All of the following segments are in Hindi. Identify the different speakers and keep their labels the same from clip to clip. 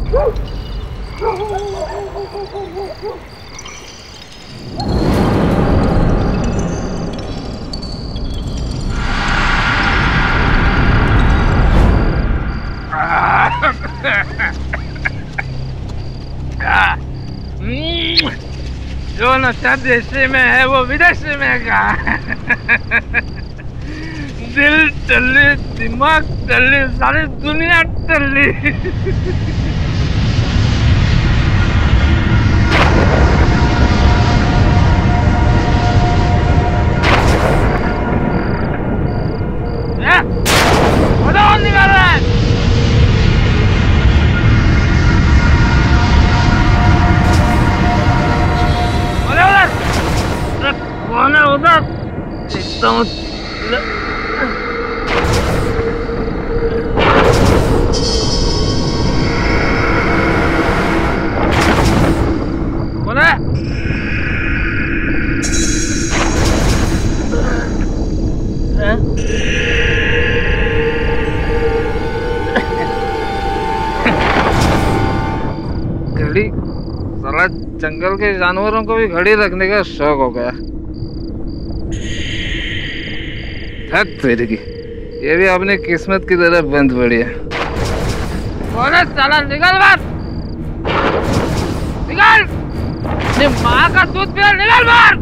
Speaker 1: जो नशा देशी में है वो विदेशी में का। दिल टल्ली, दिमाग टल्ली, सारी दुनिया टल्ली। निकाल रहा है। कौन है उधर? एकदम कौन है? घड़ी, साला जंगल के जानवरों को भी घड़ी रखने का शौक हो गया। तेरी की ये भी अपनी किस्मत की तरफ बंद पड़ी है। साला निकल बाहर, निकल, अपनी माँ का दूध पिया, निकल बाहर।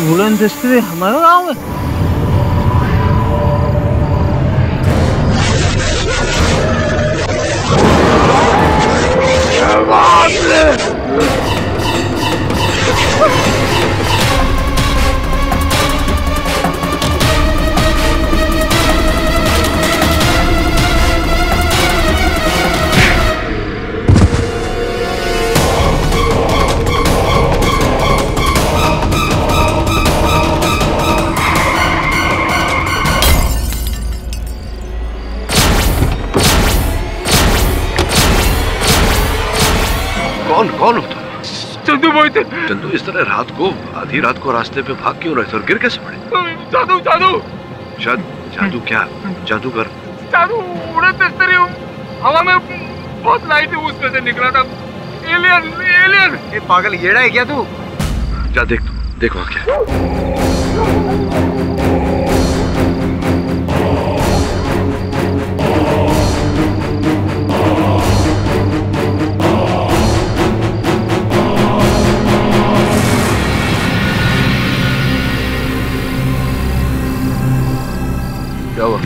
Speaker 1: बुलंद दस्ते हमारे गाँव में
Speaker 2: कौन हो तुम?
Speaker 1: चंदू भाई थे।
Speaker 2: चंदू, इस तरह रात को, आधी रात को रास्ते पे भाग क्यों रहे थे और गिर कैसे पड़े?
Speaker 1: जादू जादू
Speaker 2: जादू क्या? जादूगर?
Speaker 1: जादू उड़े तेरे हवा में बहुत लाइट थी, उसमें से निकला था। Alien alien.
Speaker 3: ये पागल येड़ा है क्या तू?
Speaker 2: जा देख, तू देखो क्या।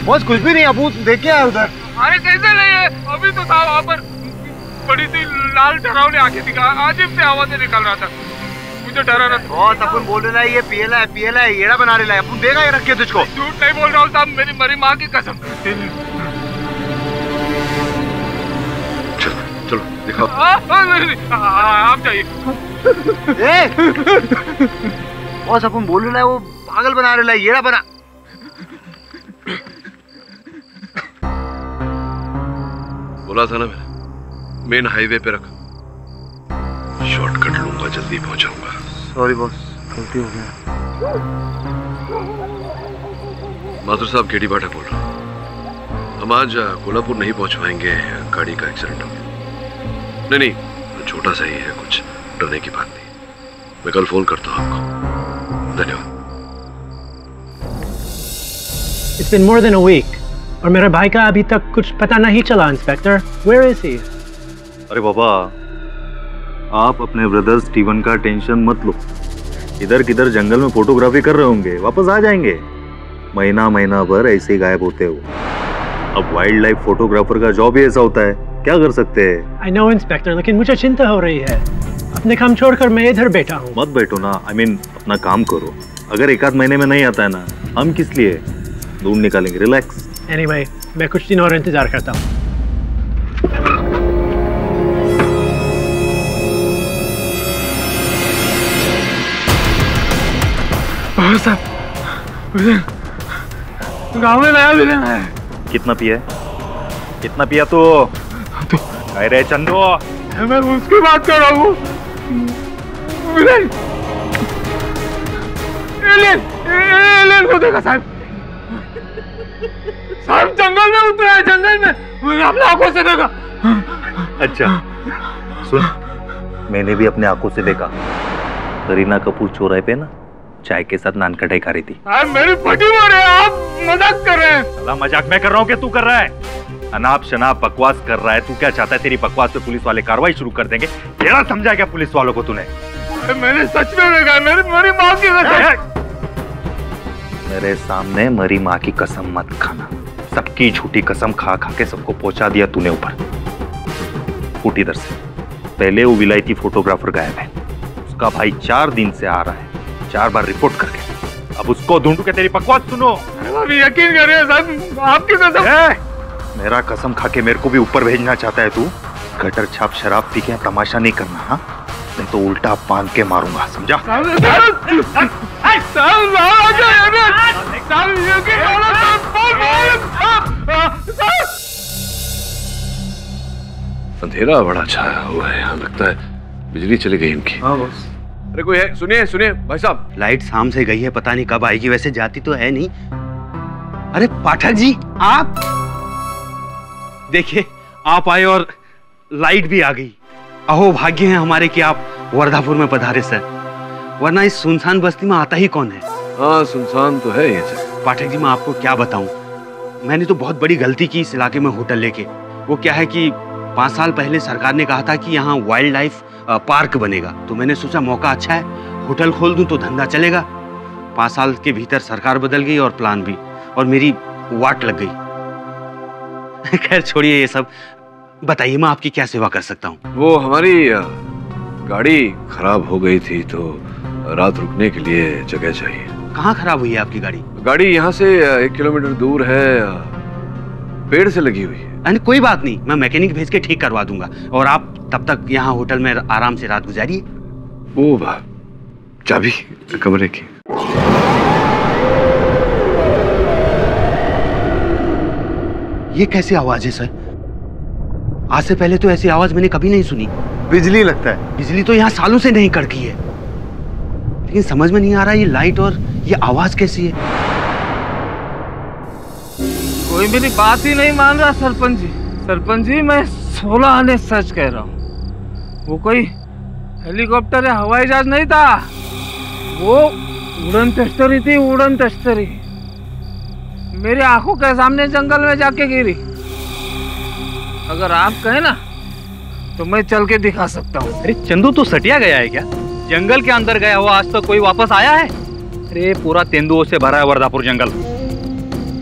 Speaker 3: बस कुछ भी नहीं, अबू देख के आया उधर।
Speaker 1: अरे कैसे नहीं है, अभी तो था वहाँ पर, बड़ी सी लाल डरावनी आंखें दिखा, अजीब से आवाजें निकाल रहा था, मुझे डरा रहा था।
Speaker 3: बहुत अपन बोल रहा है ये पियला है, येड़ा बना रहा है। अपन देगा ये रख के तुझको।
Speaker 1: झूठ नहीं बोल रहा हूँ साहब, मेरी मरी माँ की कसम।
Speaker 2: चलो दिखाओ।
Speaker 1: आप जाइए।
Speaker 3: बस अपन बोल रहा है वो पागल बना रहा है, येड़ा बना।
Speaker 2: बोला था ना मैंने, मेन हाईवे पे रख, शॉर्टकट लूंगा, जल्दी पहुंचाऊंगा।
Speaker 3: सॉरी बॉस, गलती हो गया।
Speaker 2: माथुर साहब, केडी पाठक बोल रहा हूँ। हम आज कोल्हापुर नहीं पहुंच पाएंगे, गाड़ी का एक्सीडेंट हो गया। नहीं, छोटा सा ही है, कुछ डरने की बात नहीं। मैं कल फोन करता हूँ आपको। धन्यवाद।
Speaker 4: It's been more than a week. और मेरे भाई का अभी तक कुछ पता नहीं चला, इंस्पेक्टर। Where is he?
Speaker 5: अरे बाबा, आप अपने ब्रदर स्टीवन का टेंशन मत लो। इधर किधर जंगल में फोटोग्राफी कर रहे होंगे, वापस आ जाएंगे। महीना भर ऐसे ही गायब होते हो। अब वाइल्ड लाइफ फोटोग्राफर का जॉब ही ऐसा होता है, क्या कर सकते हैं?
Speaker 4: I know इंस्पेक्टर, लेकिन मुझे चिंता हो रही है। अपने काम छोड़कर मैं इधर बैठा हूँ।
Speaker 5: मत बैठो ना, I mean, अपना काम करो। अगर एक आध महीने में नहीं आता है ना, हम किस लिए ढूंढ निकालेंगे। रिलैक्स।
Speaker 4: Anyway, मैं कुछ दिन और इंतजार करता हूँ।
Speaker 1: गाँव में नया विलेन है।
Speaker 5: कितना पिया है? कितना पिया तू? अरे चंदू,
Speaker 1: मैं उसकी बात कर रहा हूँ। एलियन को देखा साहब। साहब जंगल में उतरा है, जंगल में। मैंने अपनी आंखों से देखा।
Speaker 5: अच्छा सुन, मैंने भी अपने आंखों से देखा। करीना कपूर चौराहे पे ना चाय के साथ नान कटाई खा रही थी।
Speaker 1: मेरी फटी हो रही है, आप मजाक कर रहे हैं।
Speaker 5: साला मजाक मैं कर रहा हूँ कि तू कर रहा है? अनाप शनाप बकवास कर रहा है। तू क्या चाहता है? तेरी बकवास पे पुलिस वाले कार्रवाई शुरू कर देंगे। तेरा समझा क्या पुलिस वालों को तूने?
Speaker 1: मैंने सच में देखा, मेरी माँ की कसम।
Speaker 5: मेरे सामने मरी माँ की कसम मत खाना। सबकी झूठी कसम खा खा के सबको पहुंचा दिया तूने ऊपर। उठ इधर से। पहले वो विलायती फोटोग्राफर गायब है, उसका भाई 4 दिन से आ रहा है, 4 बार रिपोर्ट करके। अब उसको ढूंढू के तेरी बकवास सुनो।
Speaker 1: अभी यकीन करिए साहब, आपकी कसम।
Speaker 5: मेरा कसम खा के मेरे को भी ऊपर भेजना चाहता है तू? गटर छाप शराब पी के तमाशा नहीं करना, हाँ? नहीं तो उल्टा बांध के मारूंगा, समझा?
Speaker 2: अंधेरा बड़ा छाया हुआ है यहाँ, लगता है बिजली चली गई इनकी।
Speaker 3: हाँ बॉस।
Speaker 2: अरे कोई है? सुनिए सुनिए भाई साहब।
Speaker 3: लाइट शाम से गई है, पता नहीं कब आएगी। वैसे जाती तो है नहीं। अरे पाठक जी, आप देखिए, आप आए और लाइट भी आ गई। अहो भाग्य है हमारे कि आप वर्धापुर में पधारे सर, वरना इस सुनसान बस्ती में आता ही कौन है।
Speaker 2: हाँ सुनसान तो है ये जगह।
Speaker 3: पाठक जी मैं आपको क्या बताऊं, मैंने तो बहुत बड़ी गलती की इस इलाके में होटल लेके। वो क्या है कि 5 साल पहले सरकार ने कहा था कि यहाँ वाइल्ड लाइफ पार्क बनेगा, तो मैंने सोचा मौका अच्छा है, होटल खोल दूं तो धंधा चलेगा। 5 साल के भीतर सरकार बदल गई और प्लान भी, और मेरी वाट लग गई। खैर छोड़िए ये सब, बताइए मैं आपकी क्या सेवा कर सकता हूँ?
Speaker 2: वो हमारी गाड़ी खराब हो गई थी, तो रात रुकने के लिए जगह चाहिए।
Speaker 3: कहाँ खराब हुई है आपकी गाड़ी?
Speaker 2: गाड़ी यहाँ से 1 किलोमीटर दूर है, पेड़ से लगी हुई है।
Speaker 3: अरे कोई बात नहीं, मैं मैकेनिक भेज के ठीक करवा दूंगा, और आप तब तक यहाँ होटल में आराम से रात गुजारिए।
Speaker 2: वो चाबी कमरे की।
Speaker 3: ये कैसी आवाज है सर? आज से पहले तो ऐसी आवाज मैंने कभी नहीं सुनी।
Speaker 5: बिजली लगता है।
Speaker 3: बिजली तो यहाँ सालों से नहीं कड़की है, लेकिन समझ में नहीं आ रहा ये लाइट और ये आवाज कैसी है।
Speaker 1: कोई मेरी बात ही नहीं मान रहा सरपंच जी। सरपंच जी मैं 16 आने सच कह रहा हूँ। वो कोई हेलीकॉप्टर या हवाई जहाज नहीं था, वो उड़न तश्तरी थी, उड़न तश्तरी। मेरी आंखों के सामने जंगल में जाके गिरी। अगर आप कहें ना तो मैं चल के दिखा सकता हूँ।
Speaker 6: अरे चंदू तू सटिया गया है क्या? जंगल के अंदर गया हुआ आज तक कोई वापस आया है? अरे पूरा तेंदुओं से भरा है वर्धापुर जंगल।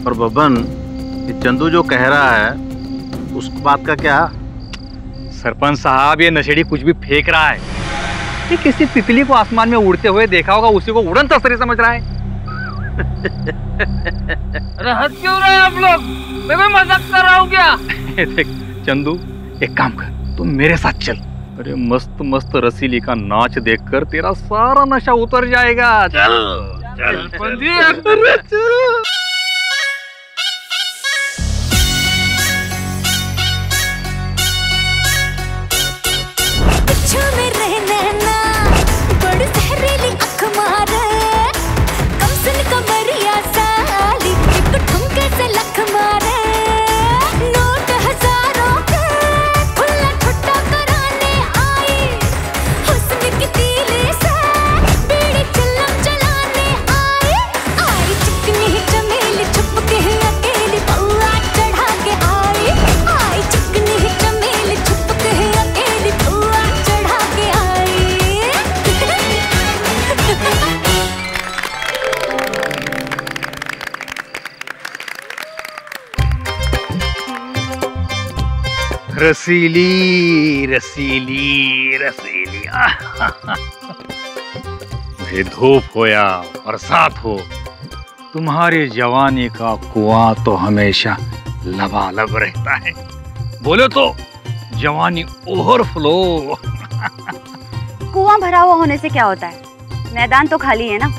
Speaker 5: और बबन, ये चंदू जो कह रहा है उस बात का क्या?
Speaker 6: सरपंच साहब ये नशेड़ी कुछ भी फेंक रहा है। ये किसी तितली को आसमान में उड़ते हुए देखा होगा, उसी को उड़न तस्तरी समझ रहा है।
Speaker 1: अरे हद क्यों रहे हैं आप लोग? मैं भी मजाक कर रहा हूँ क्या?
Speaker 6: देख चंदू, एक काम कर, तुम मेरे साथ चल। अरे मस्त मस्त रसीली का नाच देखकर तेरा सारा नशा उतर जाएगा। चल चल। रसीली रसीली रसीली। भाई धूप हो या बरसात हो, तुम्हारी जवानी का कुआं तो हमेशा लबालब रहता है। बोले तो जवानी ओवरफ्लो।
Speaker 7: कुआं भरा हुआ होने से क्या होता है, मैदान तो खाली है ना।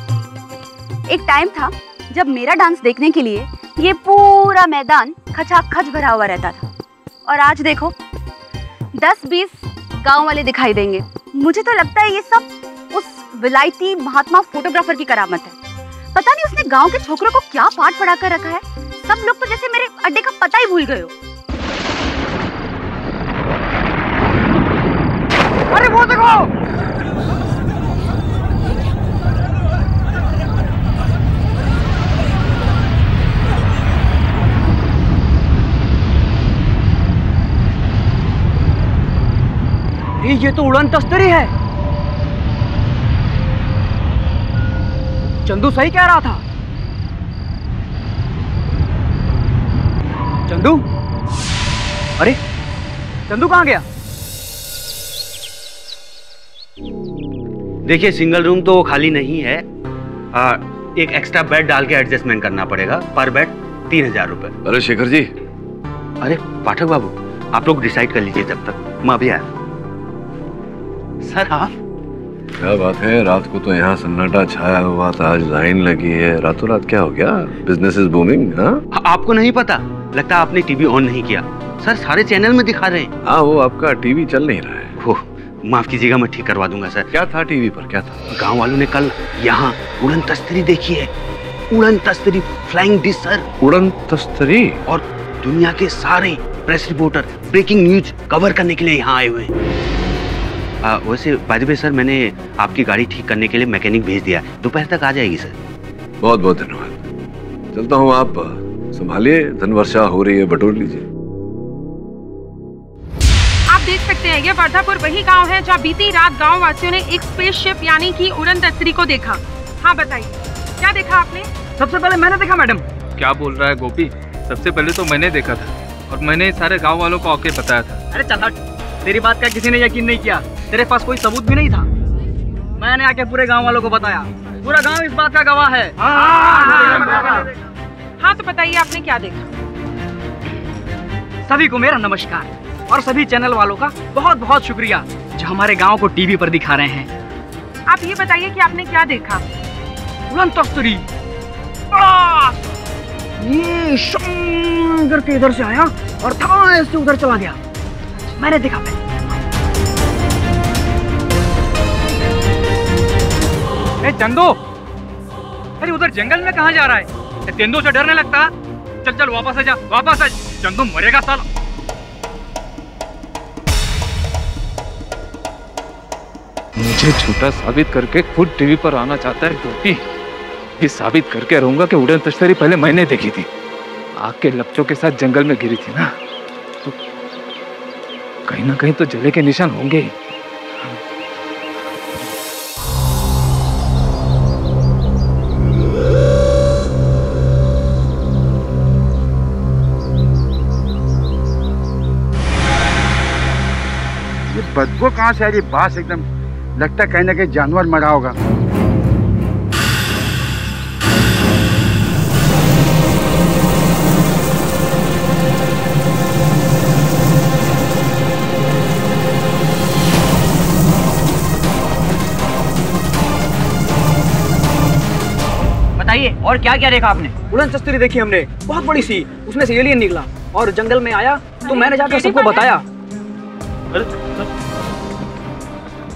Speaker 7: एक टाइम था जब मेरा डांस देखने के लिए ये पूरा मैदान खचाखच भरा हुआ रहता था, और आज देखो 10-20 गांव वाले दिखाई देंगे। मुझे तो लगता है ये सब उस विलायती महात्मा फोटोग्राफर की करामत है। पता नहीं उसने गांव के छोकरों को क्या पाठ पढ़ा कर रखा है। सब लोग तो जैसे मेरे अड्डे का पता ही भूल गए हो।
Speaker 8: अरे वो देखो, ये तो उड़न तस्तरी है। चंदू सही कह रहा था। चंदू, अरे चंदू कहाँ गया?
Speaker 3: देखिए सिंगल रूम तो खाली नहीं है, एक एक्स्ट्रा बेड डाल के एडजस्टमेंट करना पड़ेगा। पर बेड 3000 रुपए।
Speaker 2: अरे शेखर जी,
Speaker 3: अरे पाठक बाबू, आप लोग डिसाइड कर लीजिए, तब तक मैं अभी आया। सर आप
Speaker 2: क्या बात है, रात को तो यहाँ सन्नाटा छाया हुआ था, आज लाइन लगी है। रातों रात क्या हो गया? Business is booming. हाँ,
Speaker 3: आपको नहीं पता, लगता है आपने टीवी ऑन नहीं किया। सर सारे चैनल में दिखा रहे हैं।
Speaker 2: हाँ, वो आपका टीवी चल नहीं रहा है।
Speaker 3: ओह, माफ कीजिएगा, मैं ठीक करवा दूंगा सर।
Speaker 2: क्या था टीवी पर, क्या था?
Speaker 3: गांव वालों ने कल यहाँ उड़न तस्तरी देखी है। उड़न तस्तरी, फ्लाइंग डिश सर।
Speaker 2: उड़न तस्तरी?
Speaker 3: और दुनिया के सारे press reporter breaking news cover करने के लिए यहाँ आए हुए हैं। वैसे बाय द वे सर, मैंने आपकी गाड़ी ठीक करने के लिए मैकेनिक भेज दिया, दोपहर तक आ जाएगी सर।
Speaker 2: बहुत बहुत धन्यवाद। चलता हूँ, आप संभालिए, धन वर्षा हो रही है, बटोर लीजिए।
Speaker 9: आप देख सकते हैं ये वर्धापुर वही गांव है जहां बीती रात गांव वासियों ने एक स्पेसशिप यानी कि उड़न तस्तरी को देखा। हाँ बताइए, क्या देखा आपने?
Speaker 8: सबसे पहले मैंने देखा मैडम।
Speaker 1: क्या बोल रहा है गोपी? सबसे पहले तो मैंने देखा था और मैंने सारे गांव वालों को आके बताया था।
Speaker 8: अरे चल हट, तेरी बात का किसी ने यकीन नहीं किया। तेरे पास कोई सबूत भी नहीं था। मैंने आके पूरे गांव वालों को बताया। पूरा गांव इस बात का गवाह है।
Speaker 9: हाँ तो बताइए आपने क्या देखा?
Speaker 8: सभी को मेरा नमस्कार और सभी चैनल वालों का बहुत बहुत शुक्रिया जो हमारे गांव को टीवी पर दिखा रहे हैं।
Speaker 9: आप ये बताइए कि आपने क्या देखा?
Speaker 8: उड़न तस्तरी। ये शंकर के इधर से आया और थाने से उधर चला गया। मैंने देखा पहले। ए चंदू, अरे उधर जंगल में कहाँ जा रहा है? तेंदुओं से डरने लगता? चल चल वापस आ जा, वापस आ। चंदू मरेगा साला।
Speaker 1: मुझे झूठा साबित करके खुद टीवी पर आना चाहता है गोपी। ये साबित करके रहूंगा कि उड़न तस्तरी पहले मैंने देखी थी। आग के लपचों के साथ जंगल में गिरी थी ना, तो कहीं ना कहीं तो जले के निशान होंगे ही।
Speaker 10: ये बदबू कहाँ से आ रही? बास एकदम लगता है कहीं ना कहीं जानवर मरा होगा।
Speaker 8: बताइए और क्या क्या देखा आपने? उड़न तस्तरी देखी हमने, बहुत बड़ी सी। उसमें से एलियन निकला और जंगल में आया तो मैंने जाकर सबको बताया।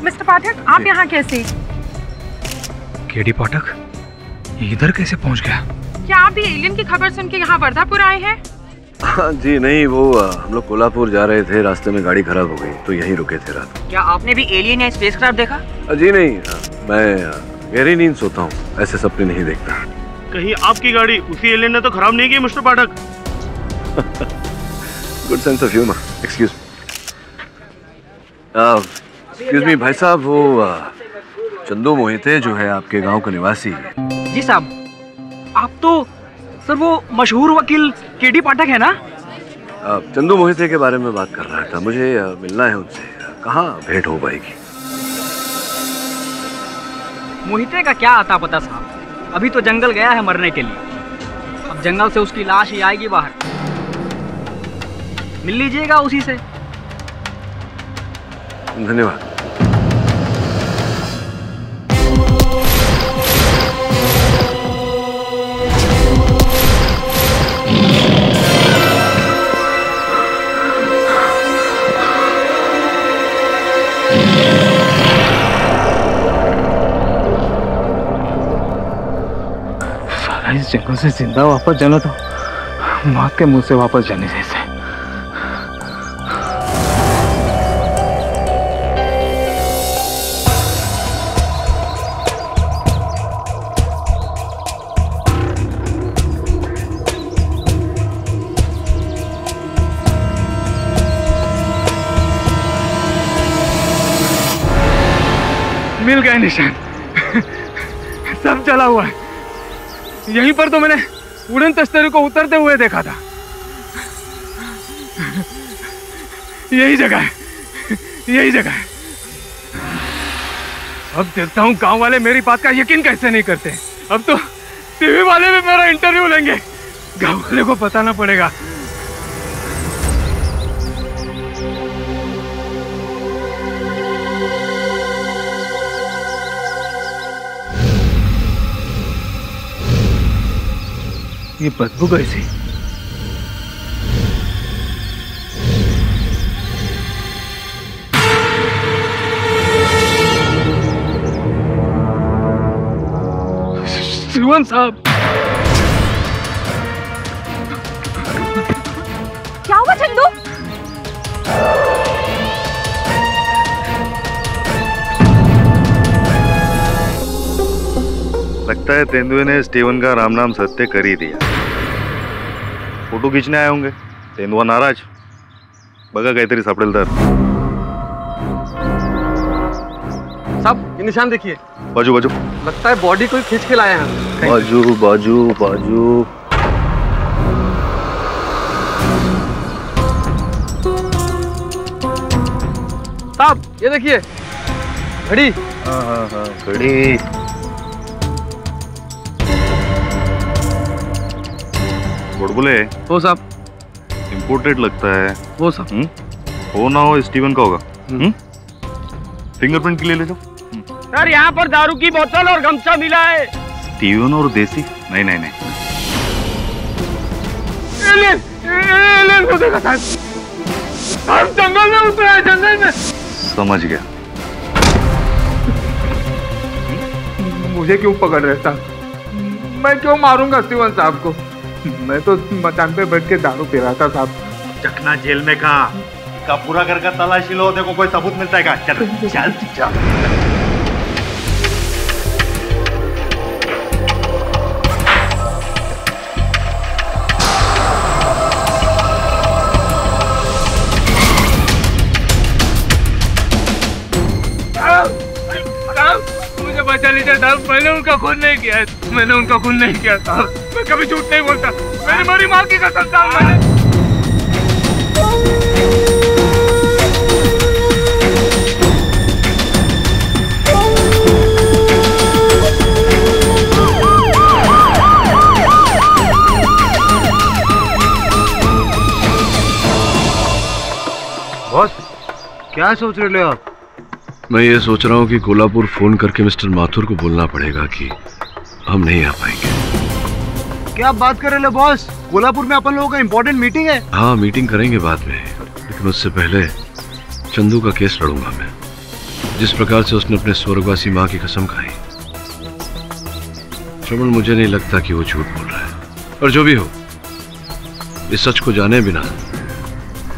Speaker 9: मिस्टर पाठक, आप यहाँ कैसे?
Speaker 1: केडी पाठक इधर कैसे पहुँच गया?
Speaker 9: क्या आप भी एलियन की खबर सुन के यहाँ वर्धापुर आए हैं?
Speaker 2: हाँ जी, नहीं वो हम लोग कोल्हापुर जा रहे थे, रास्ते में गाड़ी खराब हो गई तो यहीं रुके थे रात।
Speaker 8: क्या आपने भी एलियन या स्पेसक्राफ्ट देखा?
Speaker 2: जी नहीं, मैं गहरी नींद सोता हूँ, ऐसे सपने नहीं देखता।
Speaker 11: कहीं आपकी गाड़ी उसी एलियन ने तो खराब नहीं की mister Pathak?
Speaker 2: Good sense of humour. Excuse me भाई साहब, वो चंदू मोहिते जो है आपके गांव का निवासी है।
Speaker 8: जी साहब, आप तो सर वो मशहूर वकील केडी पाठक है ना?
Speaker 2: चंदू मोहिते के बारे में बात कर रहा था, मुझे मिलना है उनसे। कहाँ भेंट हो पाएगी?
Speaker 8: मोहिते का क्या आता पता साहब, अभी तो जंगल गया है मरने के लिए। अब जंगल से उसकी लाश ही आएगी बाहर, मिल लीजिएगा उसी से।
Speaker 2: धन्यवाद।
Speaker 1: जंगल से जिंदा वापस जाना तो मौत के मुंह से वापस जाने जैसे। मिल गए निशान, सब जला हुआ है। यहीं पर तो मैंने उड़न तश्तरी को उतरते हुए देखा था। यही जगह है, यही जगह है। अब देखता हूँ गांव वाले मेरी बात का यकीन कैसे नहीं करते। अब तो टीवी वाले भी मेरा इंटरव्यू लेंगे, गांव वाले को बताना पड़ेगा। ये बदबू कैसी? शिवन साहब,
Speaker 7: क्या हुआ चंदू?
Speaker 5: लगता है तेंदुए ने स्टीवन का राम नाम सत्य कर ही दिया। फोटो खींचने आए होंगे, तेंदुआ नाराज। बघा काहीतरी सापडेल तर।
Speaker 8: साहब ये निशान देखिए।
Speaker 5: बाजू बाजू।
Speaker 8: लगता है बॉडी कोई खींच के लाया है।
Speaker 5: बाजू बाजू बाजू।
Speaker 8: साहब ये देखिए घड़ी।
Speaker 5: हाँ घड़ी। बुलबुले।
Speaker 8: वो साहब
Speaker 5: इम्पोर्टेड लगता है।
Speaker 8: वो साहब
Speaker 5: हो ना हो स्टीवन का होगा। फिंगरप्रिंट के लिए ले जाओ।
Speaker 8: सर यहाँ पर दारू की बोतल और गमछा मिला है।
Speaker 5: स्टीवन और देसी? नहीं नहीं नहीं।
Speaker 1: एलियन, एलियन को देखा साहब। हम जंगल में उतरे हैं, जंगल में।
Speaker 5: समझ गया।
Speaker 1: मुझे क्यों पकड़ रहे साहब? मैं क्यों मारूंगा स्टीवन साहब को? मैं तो मचान पे बैठ के दारू पी रहा था साहब।
Speaker 5: चकना जेल में का पूरा करके तलाशी लो, देखो कोई सबूत मिलता है क्या? चल चल चल।
Speaker 1: मुझे बचा लीजिए साहब, मैंने उनका खून नहीं किया है। मैंने उनका खून नहीं किया साहब। मैं कभी झूठ नहीं बोलता। मैंने मेरी माँ की कसम साहब। मैंने
Speaker 3: बॉस क्या सोच रहे हो आप?
Speaker 2: मैं ये सोच रहा हूँ कि कोल्हापुर फोन करके मिस्टर माथुर को बोलना पड़ेगा कि हम नहीं आ पाएंगे।
Speaker 3: क्या बात कर रहे हो बॉस? कोल्हापुर में अपन लोगों का इम्पोर्टेंट मीटिंग है।
Speaker 2: हाँ मीटिंग करेंगे बाद में, लेकिन उससे पहले चंदू का केस लड़ूंगा मैं। जिस प्रकार से उसने अपने स्वर्गवासी माँ की कसम खाई, श्रवण, मुझे नहीं लगता कि वो झूठ बोल रहा है। और जो भी हो, इस सच को जाने बिना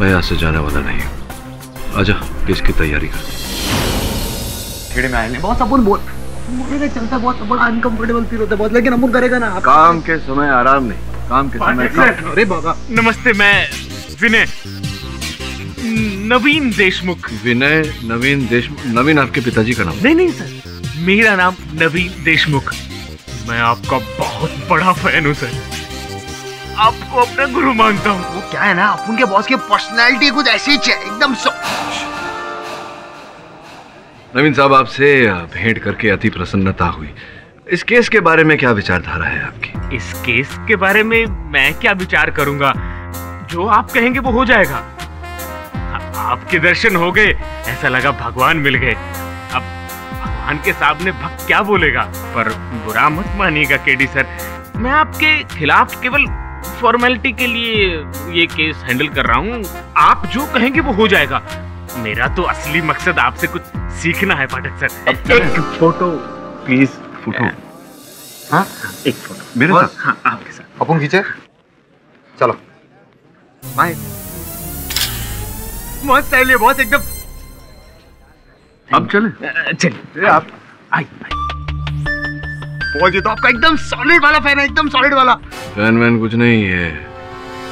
Speaker 2: मैं यहाँ से जाने वाला नहीं हूँ। आजा केस की तैयारी कर।
Speaker 8: खेड़े में आए नहीं बहुत अपन बोल मुझे चलता बहुत बड़ा अनकंफर्टेबल फील होता है बहुत, लेकिन अपन करेगा ना।
Speaker 2: काम के समय आराम नहीं, काम के समय काम।
Speaker 8: अरे बाबा
Speaker 11: नमस्ते, मैं विनय नवीन देशमुख।
Speaker 2: विनय नवीन देशमुख? नवीन आपके पिताजी का नाम?
Speaker 11: नहीं सर, मेरा नाम नवीन देशमुख। मैं आपका बहुत बड़ा फैन हूँ सर, आपको अपना गुरु मानता हूँ।
Speaker 8: वो क्या है ना, अपन के बॉस की पर्सनैलिटी कुछ ऐसी ही है एकदम।
Speaker 2: नवीन साहब, आपसे भेंट करके अति प्रसन्नता हुई। इस केस के बारे में क्या विचारधारा है आपकी?
Speaker 11: इस केस के बारे में मैं क्या विचार करूंगा, जो आप कहेंगे वो हो जाएगा। आपके दर्शन हो गए, ऐसा लगा भगवान मिल गए। अब भगवान के सामने भक्त क्या बोलेगा, पर बुरा मत मानिएगा केडी सर, मैं आपके खिलाफ केवल फॉर्मेलिटी के लिए ये केस हैंडल कर रहा हूँ। आप जो कहेंगे वो हो जाएगा। मेरा तो असली मकसद आपसे कुछ सीखना है पाठक सर।
Speaker 2: एक फोटो प्लीज। फोटो
Speaker 5: हाँ
Speaker 11: एक फोटो
Speaker 5: मेरे साथ?
Speaker 11: हाँ आपके साथ।
Speaker 5: अपन खींचे, चलो
Speaker 11: बाय। बहुत स्टाइल है, बहुत एकदम।
Speaker 5: अब चले
Speaker 11: चलिए
Speaker 5: आप
Speaker 11: आई। बहुत, ये तो आपका एकदम सॉलिड वाला फैन है, एकदम सॉलिड वाला।
Speaker 2: फैन वैन कुछ नहीं है,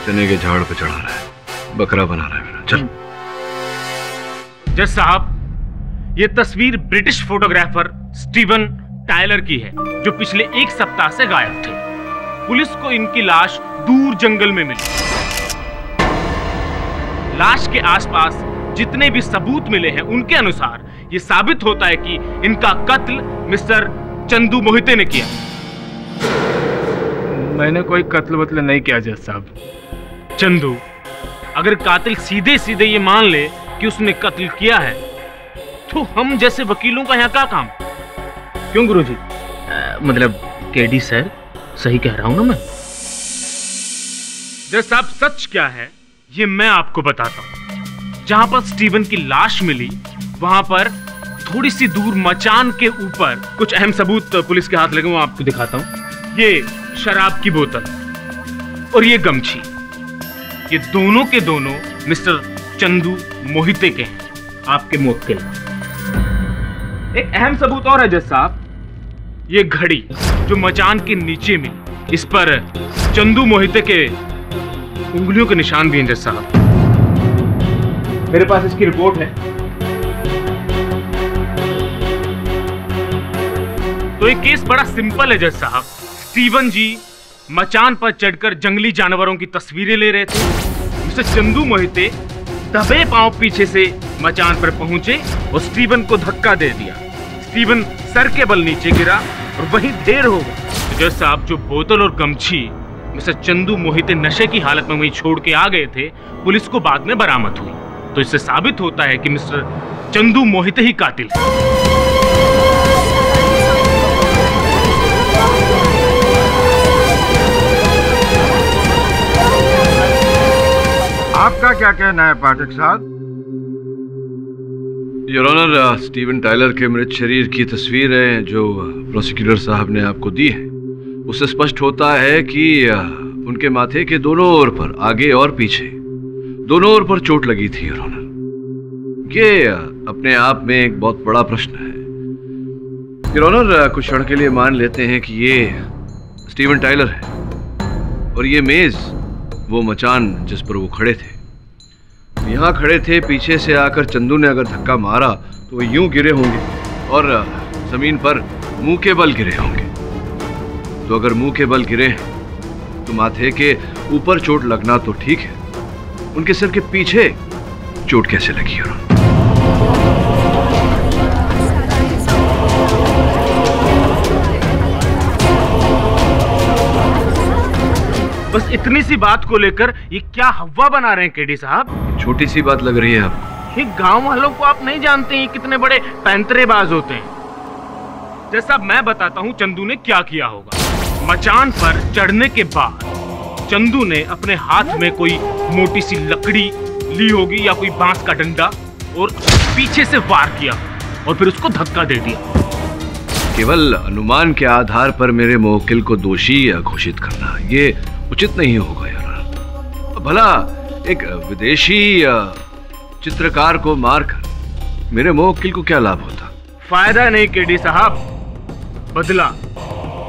Speaker 2: चने के झाड़ पे चढ़ा रहा है, बकरा बना रहा है मेरा। चल।
Speaker 11: जज साहब, ये तस्वीर ब्रिटिश फोटोग्राफर स्टीवन टायलर की है, जो पिछले 1 सप्ताह से गायब थे। पुलिस को इनकी लाश दूर जंगल में मिली। लाश के आसपास जितने भी सबूत मिले हैं, उनके अनुसार ये साबित होता है कि इनका कत्ल मिस्टर चंदू मोहिते ने किया।
Speaker 1: मैंने कोई कत्ल वत्ल नहीं किया जज साहब।
Speaker 11: चंदू, अगर कातिल सीधे सीधे ये मान ले कि उसने कत्ल किया है, तो हम जैसे वकीलों का यहाँ क्या काम? क्यों गुरुजी? मतलब केडी सर, सही कह रहा हूं ना मैं? जज साहब, सच क्या है ये मैं आपको बताता हूं। जहां पर स्टीवन की लाश मिली, वहां पर थोड़ी सी दूर मचान के ऊपर कुछ अहम सबूत पुलिस के हाथ लगे, वो आपको दिखाता हूं। ये शराब की बोतल और ये गमछी, ये दोनों के दोनों मिस्टर चंदू मोहिते के हैं, आपके मौके। एक अहम सबूत और है जज साहब, ये घड़ी जो मचान के नीचे मिली, इस पर चंदू मोहिते के उंगलियों के निशान भी हैं जज साहब। मेरे पास इसकी रिपोर्ट है। तो ये केस बड़ा सिंपल है जज साहब। स्टीवन जी मचान पर चढ़कर जंगली जानवरों की तस्वीरें ले रहे थे। मिस्टर चंदू मोहिते दबे पांव पीछे से मचान पर पहुंचे और स्टीवन को धक्का दे दिया। स्टीवन सर के बल नीचे गिरा और वहीं ढेर हो गया। तो जज साहब, जो बोतल और गमछी मिस्टर चंदू मोहिते नशे की हालत में वहीं छोड़ के आ गए थे, पुलिस को बाद में बरामद हुई। तो इससे साबित होता है कि मिस्टर चंदू मोहिते ही कातिल है।
Speaker 10: आपका क्या कहना है पाठक साहब?
Speaker 2: योर ऑनर, स्टीवन टायलर के मृत शरीर की तस्वीरें जो प्रोसिक्यूटर साहब ने आपको दी है, उससे स्पष्ट होता है कि उनके माथे के दोनों ओर पर, आगे और पीछे, दोनों ओर पर चोट लगी थी। योर ऑनर, ये अपने आप में एक बहुत बड़ा प्रश्न है। योर ऑनर, कुछ क्षण के लिए मान लेते हैं कि ये स्टीवन टायलर है और ये मेज वो मचान जिस पर वो खड़े थे। यहाँ खड़े थे, पीछे से आकर चंदू ने अगर धक्का मारा तो वो यूं गिरे होंगे और जमीन पर मुंह के बल गिरे होंगे। तो अगर मुंह के बल गिरे तो माथे के ऊपर चोट लगना तो ठीक है, उनके सिर के पीछे चोट कैसे लगी?
Speaker 11: बस इतनी सी बात को लेकर ये क्या हवा बना रहे हैं केडी साहब?
Speaker 2: छोटी सी बात लग रही है आपको?
Speaker 11: ये गांव वालों को आप नहीं जानते हैं कितने बड़े पैंतरेबाज होते हैं। जैसा मैं बताता हूँ चंदू ने क्या किया होगा। मचान पर चढ़ने के बाद चंदू ने अपने हाथ में कोई मोटी सी लकड़ी ली होगी या कोई बांस का डंडा और पीछे से वार किया और फिर उसको धक्का दे दिया।
Speaker 2: केवल अनुमान के आधार पर मेरे मुवक्किल को दोषी घोषित करना ये उचित नहीं होगा यार। भला एक विदेशी चित्रकार को मारकर मेरे मुवक्किल को क्या लाभ होता?
Speaker 11: फायदा नहीं केडी साहब, बदला।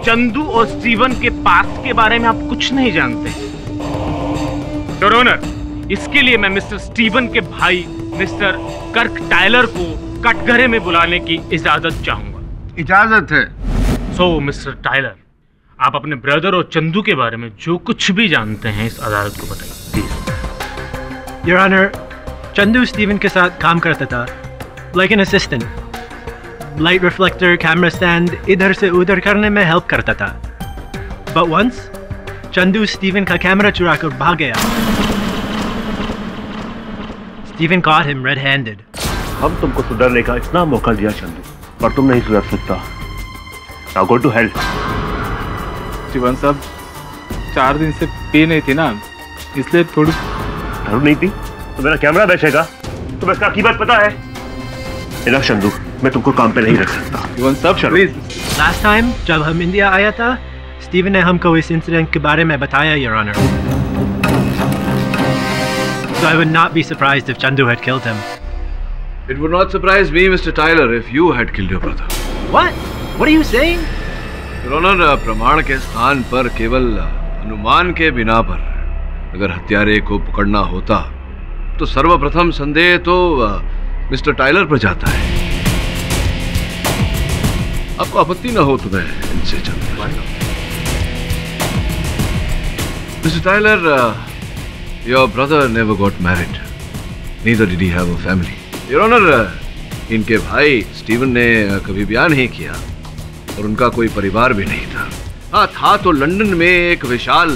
Speaker 11: चंदू और स्टीवन के पास्ट के बारे में आप कुछ नहीं जानते। योर ऑनर, इसके लिए मैं मिस्टर स्टीवन के भाई मिस्टर कर्क टायलर को कटघरे में बुलाने की इजाजत चाहूंगा।
Speaker 10: इजाजत है।
Speaker 11: सो मिस्टर टायलर, आप अपने ब्रदर और चंदू के बारे में जो कुछ भी जानते हैं इस अदालत को बताइए please.
Speaker 4: Your honour, Chandu Steven के साथ काम करता था, like an assistant. Light reflector, camera stand इधर से उधर करने में हेल्प करता था। बट वंस चंदू स्टीवन का कैमरा चुरा कर भाग गया। Steven caught him red-handed.
Speaker 5: हम तुमको सुधरने का इतना मौका दिया चंदू, पर तुम नहीं सुधर सकता। Now go to hell.
Speaker 1: Steven साहब 4 दिन से पी नहीं थी ना, इसलिए थोड़ी।
Speaker 5: दारू नहीं पी तो मेरा कैमरा बेचेगा? तुम्हें इसका कीमत पता है? चंदू, मैं तुमको काम पे नहीं रख सकता।
Speaker 1: सब प्लीज।
Speaker 4: लास्ट टाइम जब हम इंडिया आया था, स्टीवन ने हमको इस इंसिडेंट के बारे में बताया, your honour. So I would not be surprised if Chandu had killed him.
Speaker 2: It would not surprise me, Mr. Tyler, if you had killed your brother.
Speaker 4: What? What are you saying?
Speaker 2: Your Honor, प्रमाण के स्थान पर केवल अनुमान के बिना पर अगर हत्यारे को पकड़ना होता तो सर्वप्रथम संदेह तो मिस्टर टाइलर पर जाता है। आपको आपत्ति न हो तो मैं इनसे चलता हूं। Mister Tyler, your brother never got married. Neither did he have a family. Your Honor, इनके भाई स्टीवन ने कभी ब्याह नहीं किया और उनका कोई परिवार भी नहीं था। हाँ था तो लंदन में एक विशाल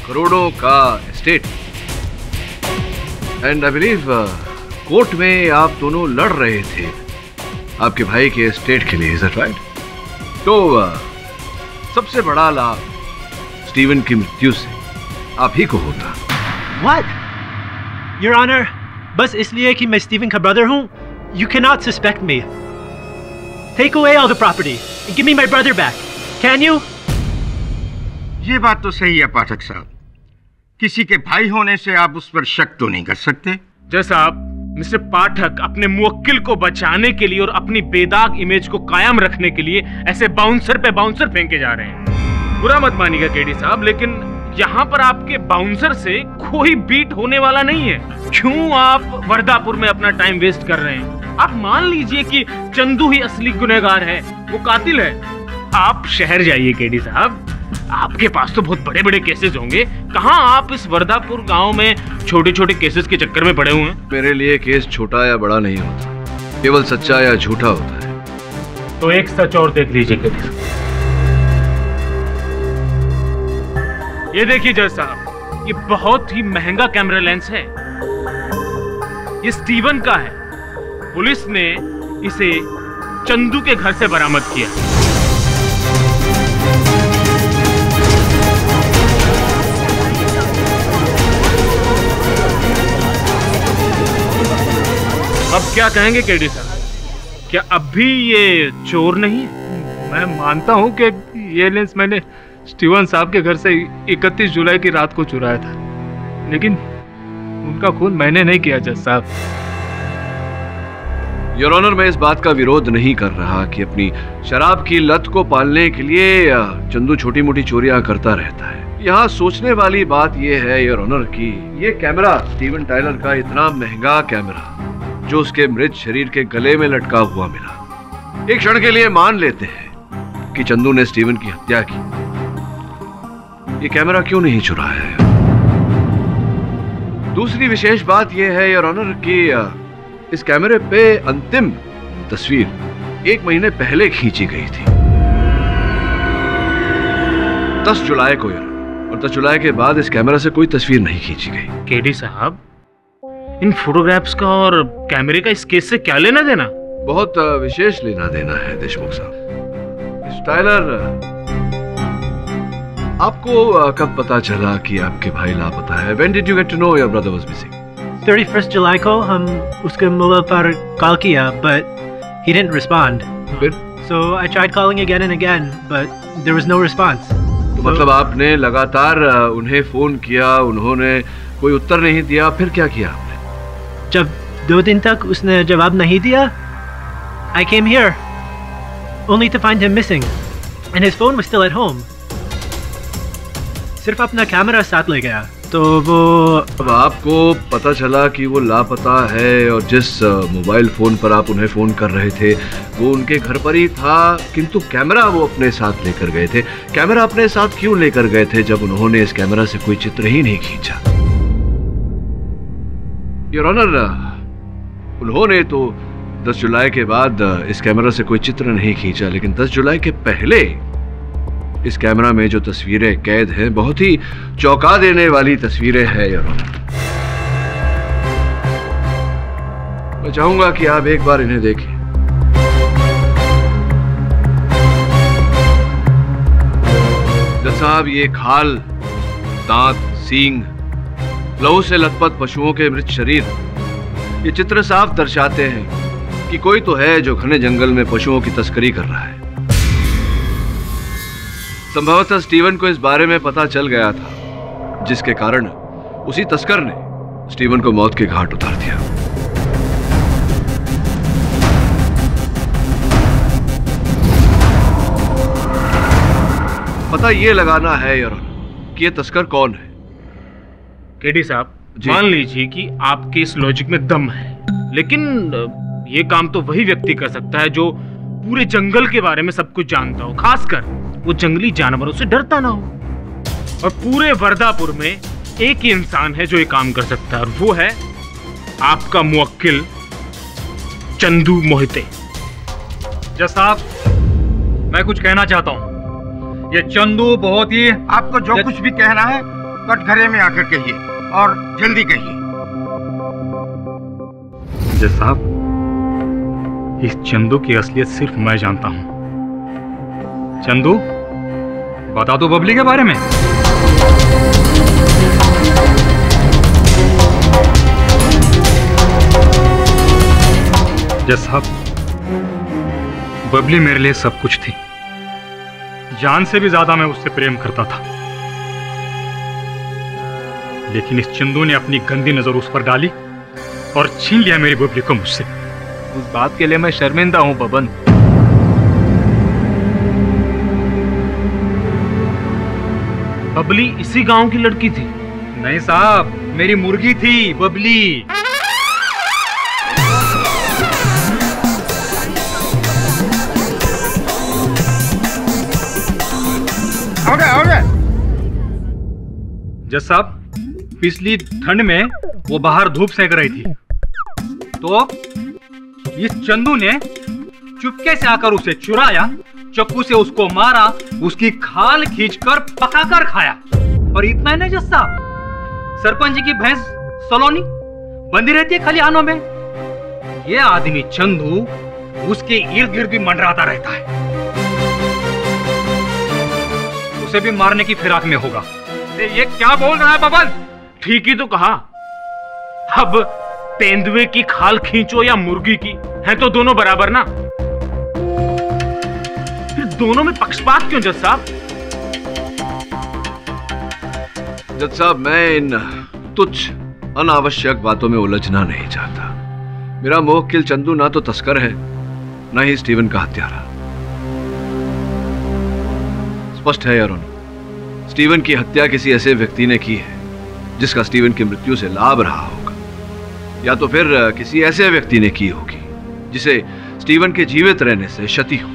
Speaker 2: करोड़ों का estate. And I believe court में आप दोनों लड़ रहे थे आपके भाई के एस्टेट के लिए, इज दैट राइट? तो सबसे बड़ा लाभ स्टीवन की मृत्यु से आप ही को होता।
Speaker 4: What? Your Honor, बस इसलिए कि मैं स्टीवन का ब्रदर हूँ, you cannot suspect me. Take away all the property and give me my brother back. Can you?
Speaker 10: ये बात तो सही है पाठक साहब, किसी के भाई होने से आप उस पर शक तो नहीं कर सकते।
Speaker 11: जज साहब, मिस्टर पाठक अपने मुवक्किल को बचाने के लिए और अपनी बेदाग इमेज को कायम रखने के लिए ऐसे बाउंसर पे बाउंसर फेंके जा रहे हैं। बुरा मत मानिएगा केडी साहब, लेकिन यहाँ पर आपके बाउंसर से कोई बीट होने वाला नहीं है। क्यों आप वर्धापुर में अपना टाइम वेस्ट कर रहे हैं? आप मान लीजिए कि चंदू ही असली गुनहगार है, वो कातिल है। आप शहर जाइए केडी साहब, आपके पास तो बहुत बड़े बड़े केसेस होंगे। कहाँ आप इस वर्धापुर गांव में छोटे छोटे केसेस के चक्कर में पड़े हुए हैं?
Speaker 2: मेरे लिए केस छोटा या बड़ा नहीं होता, केवल सच्चा या झूठा होता है।
Speaker 11: तो एक सच और देख लीजिए केडी साहब। ये देखिए जज साहब, ये बहुत ही महंगा कैमरा लेंस है। ये स्टीवन का है। पुलिस ने इसे चंदू के घर से बरामद किया। अब क्या कहेंगे केडी साहब, क्या अब भी ये चोर नहीं है?
Speaker 1: मैं मानता हूँ कि ये लेंस मैंने स्टीवन साहब के घर से 31 जुलाई की रात को चुराया था, लेकिन उनका खून मैंने नहीं किया जज साहब।
Speaker 2: योर ऑनर, मैं इस बात का विरोध नहीं कर रहा कि अपनी शराब की लत को पालने के लिए चंदू छोटी मोटी चोरियां करता रहता है। यहाँ सोचने वाली बात यह है योर ऑनर कि ये कैमरा स्टीवन टाइलर का इतना महंगा कैमरा जो उसके मृत शरीर के गले में लटका हुआ मिला, एक क्षण के लिए मान लेते हैं कि चंदू ने स्टीवन की हत्या की, ये कैमरा क्यों नहीं चुराया है? दूसरी विशेष बात यह है योर ऑनर कि इस कैमरे पे अंतिम तस्वीर 1 महीने पहले खींची गई थी, 10 जुलाई को यार, और 10 जुलाई के बाद इस कैमरा से कोई तस्वीर नहीं खींची गई।
Speaker 11: केडी साहब, इन फोटोग्राफ्स का और कैमरे का इस केस से क्या लेना देना?
Speaker 2: बहुत विशेष लेना देना है देशमुख साहब। टाइलर, आपको कब पता चला कि आपके भाई लापता है? When did you get to know your brother was missing?
Speaker 4: 31 जुलाई को हम उसके मोबाइल पर कॉल किया, but he didn't respond.
Speaker 2: फिर?
Speaker 4: So I tried calling again and again, but there was no response.
Speaker 2: तो मतलब आपने लगातार उन्हें फोन किया, उन्होंने कोई उत्तर नहीं दिया, फिर क्या किया आपने?
Speaker 4: जब 2 दिन तक उसने जवाब नहीं दिया, I came here only to find him missing, and his phone was still at home. सिर्फ अपना कैमरा साथ ले गया, तो वो
Speaker 2: अब आपको पता चला कि वो लापता है और जिस मोबाइल फ़ोन पर आप उन्हें फ़ोन कर रहे थे वो उनके घर पर ही था, किंतु कैमरा वो अपने साथ लेकर गए थे। कैमरा अपने साथ क्यों लेकर गए थे जब उन्होंने इस कैमरा से कोई चित्र ही नहीं खींचा? योर ऑनर, उन्होंने तो 10 जुलाई के बाद इस कैमरा से कोई चित्र नहीं खींचा, लेकिन 10 जुलाई के पहले इस कैमरा में जो तस्वीरें कैद हैं बहुत ही चौंका देने वाली तस्वीरें हैं योर ऑनर। मैं चाहूंगा कि आप एक बार इन्हें देखें। जज साहब, ये खाल, दांत, सींग, लहू से लथपथ पशुओं के मृत शरीर, ये चित्र साफ दर्शाते हैं कि कोई तो है जो घने जंगल में पशुओं की तस्करी कर रहा है। संभवतः स्टीवन को इस बारे में पता चल गया था, जिसके कारण उसी तस्कर ने स्टीवन को मौत के घाट उतार दिया। पता ये लगाना है यार कि ये तस्कर कौन है।
Speaker 11: केडी साहब, मान लीजिए कि आपके इस लॉजिक में दम है, लेकिन ये काम तो वही व्यक्ति कर सकता है जो पूरे जंगल के बारे में सब कुछ जानता हो, खासकर वो जंगली जानवरों से डरता ना हो। और पूरे वर्दापुर में एक ही इंसान है जो ये काम कर सकता है, और वो है आपका मुवक्किल चंदू मोहिते।
Speaker 6: जज साहब, मैं कुछ कहना चाहता हूँ। ये चंदू बहुत ही...
Speaker 10: आपको जो कुछ भी कहना है कटघरे में आकर कहिए, और जल्दी कहिए।
Speaker 6: जज साहब, इस चंदू की असलियत सिर्फ मैं जानता हूं। चंदू, बता दो बबली के बारे में। जज साहब, बबली मेरे लिए सब कुछ थी। जान से भी ज्यादा मैं उससे प्रेम करता था, लेकिन इस चंदू ने अपनी गंदी नजर उस पर डाली और छीन लिया मेरी बबली को मुझसे।
Speaker 1: उस बात के लिए मैं शर्मिंदा हूं बबन।
Speaker 11: बबली इसी गांव की लड़की थी?
Speaker 6: नहीं साहब, मेरी मुर्गी थी बबली।
Speaker 10: हो गया।
Speaker 6: जज साहब, पिछली ठंड में वो बाहर धूप सेक रही थी, तो इस चंदू ने चुपके से आकर उसे चुराया, चाकू से उसको मारा, उसकी खाल खींचकर पकाकर खाया। और इतना ही नहीं जज साहब, सरपंच जी की भैंस सलोनी बंदी रहती है खलिहानों में, ये आदमी चंदू उसके इर्द गिर्द भी मंडराता रहता है। उसे भी मारने की फिराक में होगा।
Speaker 11: ये क्या बोल रहा है बबन? ठीक ही तो कहा। अब तेंदुए की खाल खींचो या मुर्गी की, है तो दोनों बराबर ना। फिर दोनों में पक्षपात क्यों जज साहब?
Speaker 2: जज साहब, मैं इन तुच्छ अनावश्यक बातों में उलझना नहीं चाहता। मेरा मुवक्किल चंदू ना तो तस्कर है, ना ही स्टीवन का हत्यारा। स्पष्ट है यार, स्टीवन की हत्या किसी ऐसे व्यक्ति ने की है जिसका स्टीवन की मृत्यु से लाभ रहा होगा, या तो फिर किसी ऐसे व्यक्ति ने की होगी जिसे स्टीवन के जीवित रहने से क्षति हो।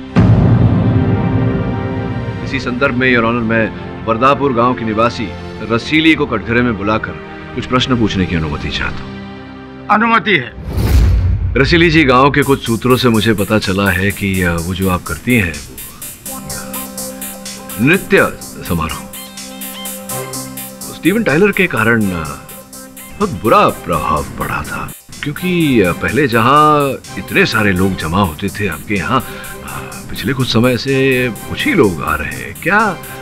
Speaker 2: इसी संदर्भ में योर ऑनर, मैं वर्दापुर गांव की निवासी रसीली को कटघरे में बुलाकर कुछ प्रश्न पूछने की अनुमति चाहता हूँ।
Speaker 10: अनुमति है।
Speaker 2: रसीली जी, गांव के कुछ सूत्रों से मुझे पता चला है कि वो जो आप करती हैं नृत्य समारोह, स्टीवन टाइलर के कारण बहुत बुरा प्रभाव पड़ा था, क्योंकि पहले जहां इतने सारे लोग जमा होते थे, आपके यहाँ पिछले कुछ समय से कुछ ही लोग आ रहे हैं। क्या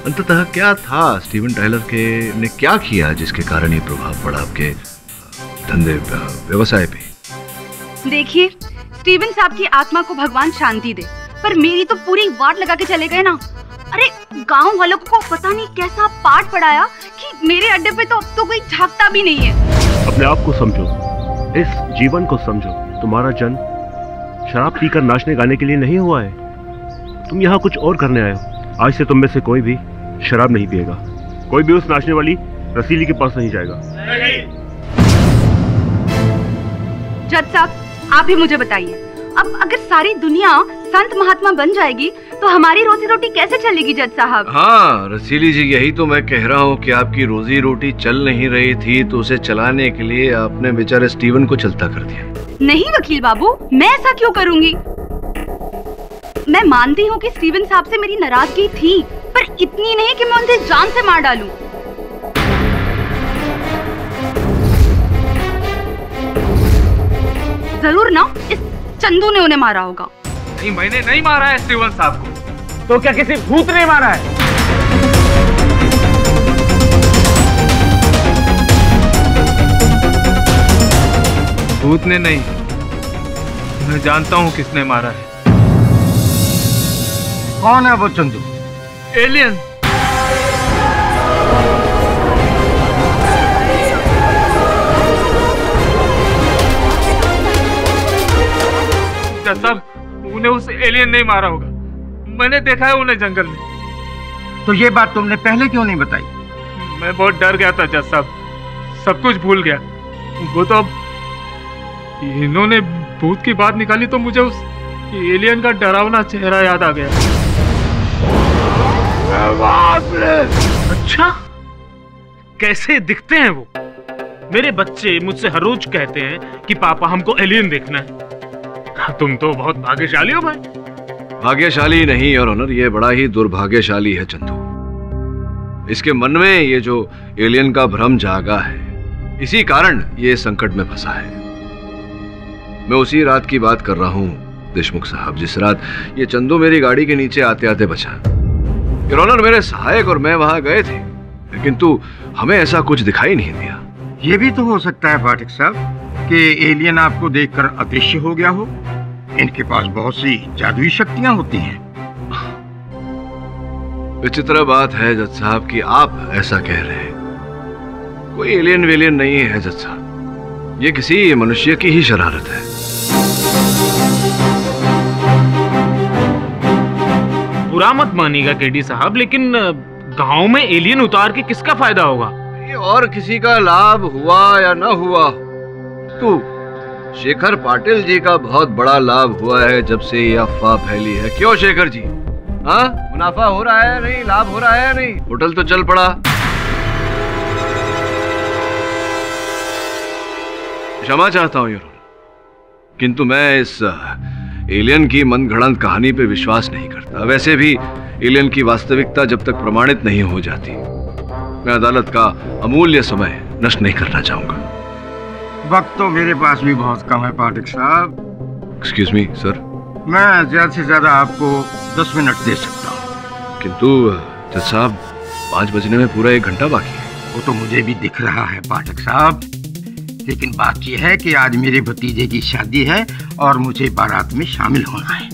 Speaker 2: अंततः क्या था स्टीवन टाइलर के ने क्या किया जिसके कारण ये प्रभाव पड़ा आपके धंधे व्यवसाय पे?
Speaker 7: देखिए, स्टीवन साहब की आत्मा को भगवान शांति दे, पर मेरी तो पूरी वाट लगा के चले गए ना। अरे गांव वालों को पता नहीं कैसा पाठ पढ़ाया कि मेरे अड्डे पे तो अब तो कोई झांकता भी नहीं है।
Speaker 12: अपने आप को समझो, इस जीवन को समझो। तुम्हारा जन्म शराब पीकर नाचने गाने के लिए नहीं हुआ है, तुम यहाँ कुछ और करने आए हो। आज से तुम में से कोई भी शराब नहीं पिएगा, कोई भी उस नाचने वाली रसीली के पास नहीं जाएगा।
Speaker 7: जज साहब, आप ही मुझे बताइए, अब अगर सारी दुनिया संत महात्मा बन जाएगी तो हमारी रोजी रोटी कैसे चलेगी जज साहब?
Speaker 2: हाँ रसीली जी, यही तो मैं कह रहा हूँ कि आपकी रोजी रोटी चल नहीं रही थी, तो उसे चलाने के लिए आपने बेचारे स्टीवन को चलता कर दिया।
Speaker 7: नहीं वकील बाबू, मैं ऐसा क्यों करूँगी? मैं मानती हूँ कि स्टीवन साहब से मेरी नाराजगी थी, पर इतनी नहीं कि मैं उन्हें जान से मार डालूं। जरूर ना, इस चंदू ने उन्हें मारा होगा।
Speaker 1: नहीं, मैंने नहीं मारा है स्टीवन साहब को।
Speaker 8: तो क्या किसी भूत ने मारा है?
Speaker 1: भूत ने नहीं, मैं जानता हूँ किसने मारा है।
Speaker 10: कौन है वो चंदू?
Speaker 1: एलियन। साहब, उन्हें उस एलियन ने मारा होगा। मैंने देखा है उन्हें जंगल में।
Speaker 10: तो ये बात तुमने पहले क्यों नहीं बताई?
Speaker 1: मैं बहुत डर गया था जज साहब, सब कुछ भूल गया। वो तो इन्होंने भूत की बात निकाली तो मुझे उस एलियन का डरावना चेहरा याद आ गया।
Speaker 11: अच्छा, कैसे दिखते हैं वो? मेरे बच्चे मुझसे हर रोज कहते हैं कि पापा हमको एलियन देखना है। तुम तो बहुत भाग्यशाली हो भाई।
Speaker 2: भाग्यशाली नहीं और ऑनर, ये बड़ा ही दुर्भाग्यशाली है चंदू। इसके मन में ये जो एलियन का भ्रम जागा है, इसी कारण ये संकट में फंसा है। मैं उसी रात की बात कर रहा हूँ देशमुख साहब, जिस रात ये चंदू मेरी गाड़ी के नीचे आते आते बचा। योर ऑनर, मेरे सहायक और मैं वहां गए थे, किंतु हमें ऐसा कुछ दिखाई नहीं दिया।
Speaker 10: ये भी तो हो सकता है पाठक साहब कि एलियन आपको देखकर अदृश्य हो गया हो। इनके पास बहुत सी जादुई शक्तियां होती हैं।
Speaker 2: विचित्र बात है जज साहब कि आप ऐसा कह रहे हैं। कोई एलियन वेलियन नहीं है जज साहब, ये किसी मनुष्य की ही शरारत है।
Speaker 11: बुरा मत मानिएगा केडी साहब, लेकिन गांव में एलियन उतार के किसका फायदा होगा?
Speaker 2: ये और किसी का लाभ हुआ या न हुआ, तो शेखर पाटिल जी का बहुत बड़ा लाभ हुआ है जब से ये अफवाह फैली है। क्यों शेखर जी? हाँ, मुनाफा हो रहा है नहीं, लाभ हो रहा है नहीं, होटल तो चल पड़ा। क्षमा चाहता हूं योर, किंतु मैं इस एलियन की मनगढ़ंत कहानी पे विश्वास नहीं करता। वैसे भी एलियन की वास्तविकता जब तक प्रमाणित नहीं हो जाती, मैं अदालत का अमूल्य समय नष्ट नहीं करना चाहूंगा।
Speaker 10: वक्त तो मेरे पास भी बहुत कम है पाठक साहब।
Speaker 2: एक्सक्यूज मी सर,
Speaker 10: मैं ज्यादा से ज्यादा आपको 10 मिनट दे सकता हूँ।
Speaker 2: किंतु जज साहब, 5 बजने में पूरा 1 घंटा बाकी है।
Speaker 10: वो तो मुझे भी दिख रहा है पाठक साहब, लेकिन बात यह है कि आज मेरे भतीजे की शादी है और मुझे बारात में शामिल होना है।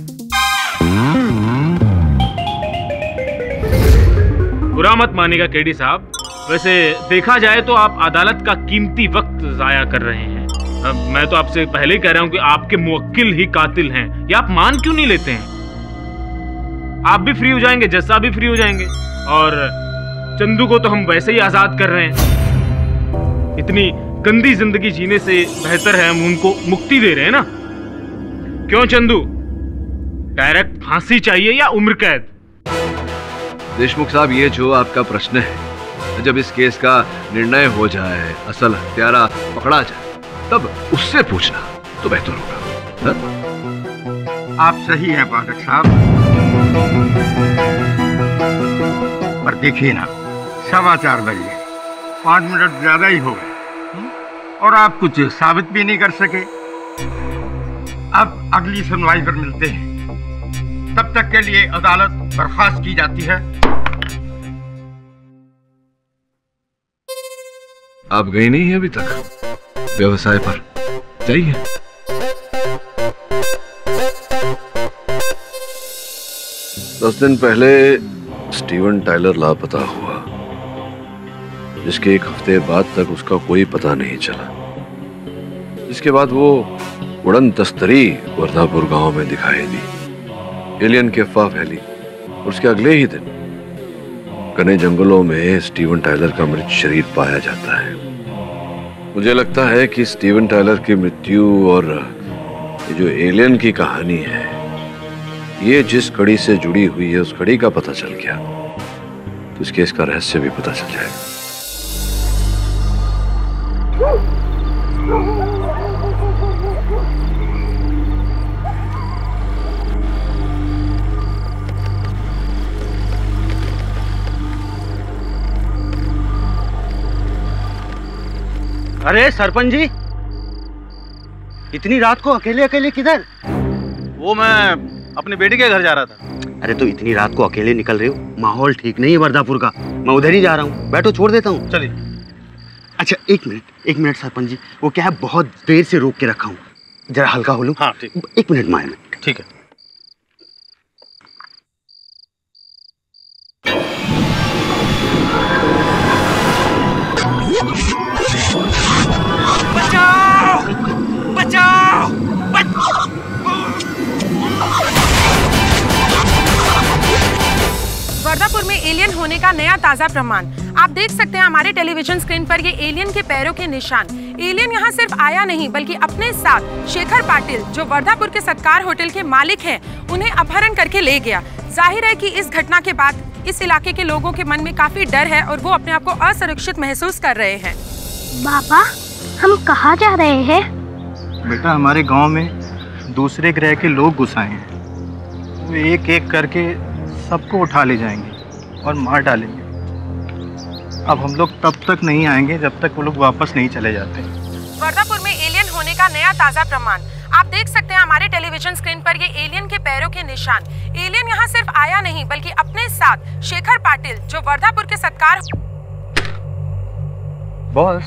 Speaker 11: बुरा मत मानिएगा केडी साहब, वैसे देखा जाए तो आप अदालत का कीमती वक्त जाया कर रहे हैं। मैं तो आपसे पहले ही कह रहा हूं कि आपके मुवक्किल ही कातिल हैं। ये आप मान क्यों नहीं लेते हैं? आप भी फ्री हो जाएंगे, जज साहब भी फ्री हो जाएंगे, और चंदू को तो हम वैसे ही आजाद कर रहे हैं। इतनी गंदी जिंदगी जीने से बेहतर है हम उनको मुक्ति दे रहे हैं ना। क्यों चंदू, डायरेक्ट फांसी चाहिए या उम्र कैद?
Speaker 2: देशमुख साहब, ये जो आपका प्रश्न है, जब इस केस का निर्णय हो जाए, असल हत्यारा पकड़ा जाए, तब उससे पूछना तो बेहतर होगा।
Speaker 10: आप सही हैं पाठक साहब, पर देखिए ना, 4:15 बजे 5 मिनट ज्यादा ही हो गए और आप कुछ साबित भी नहीं कर सके। अब अगली सुनवाई पर मिलते हैं, तब तक के लिए अदालत बर्खास्त की जाती है।
Speaker 2: आप गई नहीं है अभी तक व्यवसाय पर? जाइए। दस दिन पहले स्टीवन टायलर लापता हुआ, जिसके 1 हफ्ते बाद तक उसका कोई पता नहीं चला। जिसके बाद वो उड़न तस्तरी वर्धापुर गांव में दिखाई दी, एलियन की अफवाह फैली, और उसके अगले ही दिन घने जंगलों में स्टीवन टायलर का मृत शरीर पाया जाता है। मुझे लगता है कि स्टीवन टायलर की मृत्यु और ये जो एलियन की कहानी है, ये जिस कड़ी से जुड़ी हुई है, उस कड़ी का पता चल गया तो इस केस का रहस्य भी पता चल जाएगा।
Speaker 3: अरे सरपंच जी, इतनी रात को अकेले अकेले किधर?
Speaker 5: वो मैं अपने बेटे के घर जा रहा था।
Speaker 3: अरे तो इतनी रात को अकेले निकल रहे हो? माहौल ठीक नहीं है वर्धापुर का, मैं उधर ही जा रहा हूँ। बैठो, छोड़ देता हूँ।
Speaker 5: चलिए।
Speaker 3: अच्छा एक मिनट सरपंच जी, वो क्या है, बहुत देर से रोक के रखा हूँ। जरा हल्का हो लूं।
Speaker 6: हाँ ठीक,
Speaker 3: 1 मिनट में आया मैं।
Speaker 6: ठीक है।
Speaker 13: बचाओ! बचाओ!
Speaker 9: वर्धापुर में एलियन होने का नया ताजा प्रमाण। आप देख सकते हैं हमारे टेलीविजन स्क्रीन पर ये एलियन के पैरों के निशान। एलियन यहाँ सिर्फ आया नहीं बल्कि अपने साथ शेखर पाटिल, जो वर्धापुर के सत्कार होटल के मालिक हैं, उन्हें अपहरण करके ले गया। जाहिर है कि इस घटना के बाद इस इलाके के लोगों के मन में काफी डर है और वो अपने आप को असुरक्षित महसूस कर रहे हैं।
Speaker 14: बाबा, हम कहाँ जा रहे हैं?
Speaker 5: बेटा, हमारे गांव में दूसरे ग्रह के लोग घुस आए हैं। वो एक एक करके सबको उठा ले जाएंगे और मार डालेंगे। अब हम लोग तब तक नहीं आएंगे जब तक वो लोग वापस नहीं चले जाते।
Speaker 9: वर्धापुर में एलियन होने का नया ताजा प्रमाण। आप देख सकते हैं हमारे टेलीविजन स्क्रीन पर ये एलियन के पैरों के निशान। एलियन यहाँ सिर्फ आया नहीं बल्कि अपने साथ शेखर पाटिल, जो वर्धापुर के सत्कार।
Speaker 15: बॉस,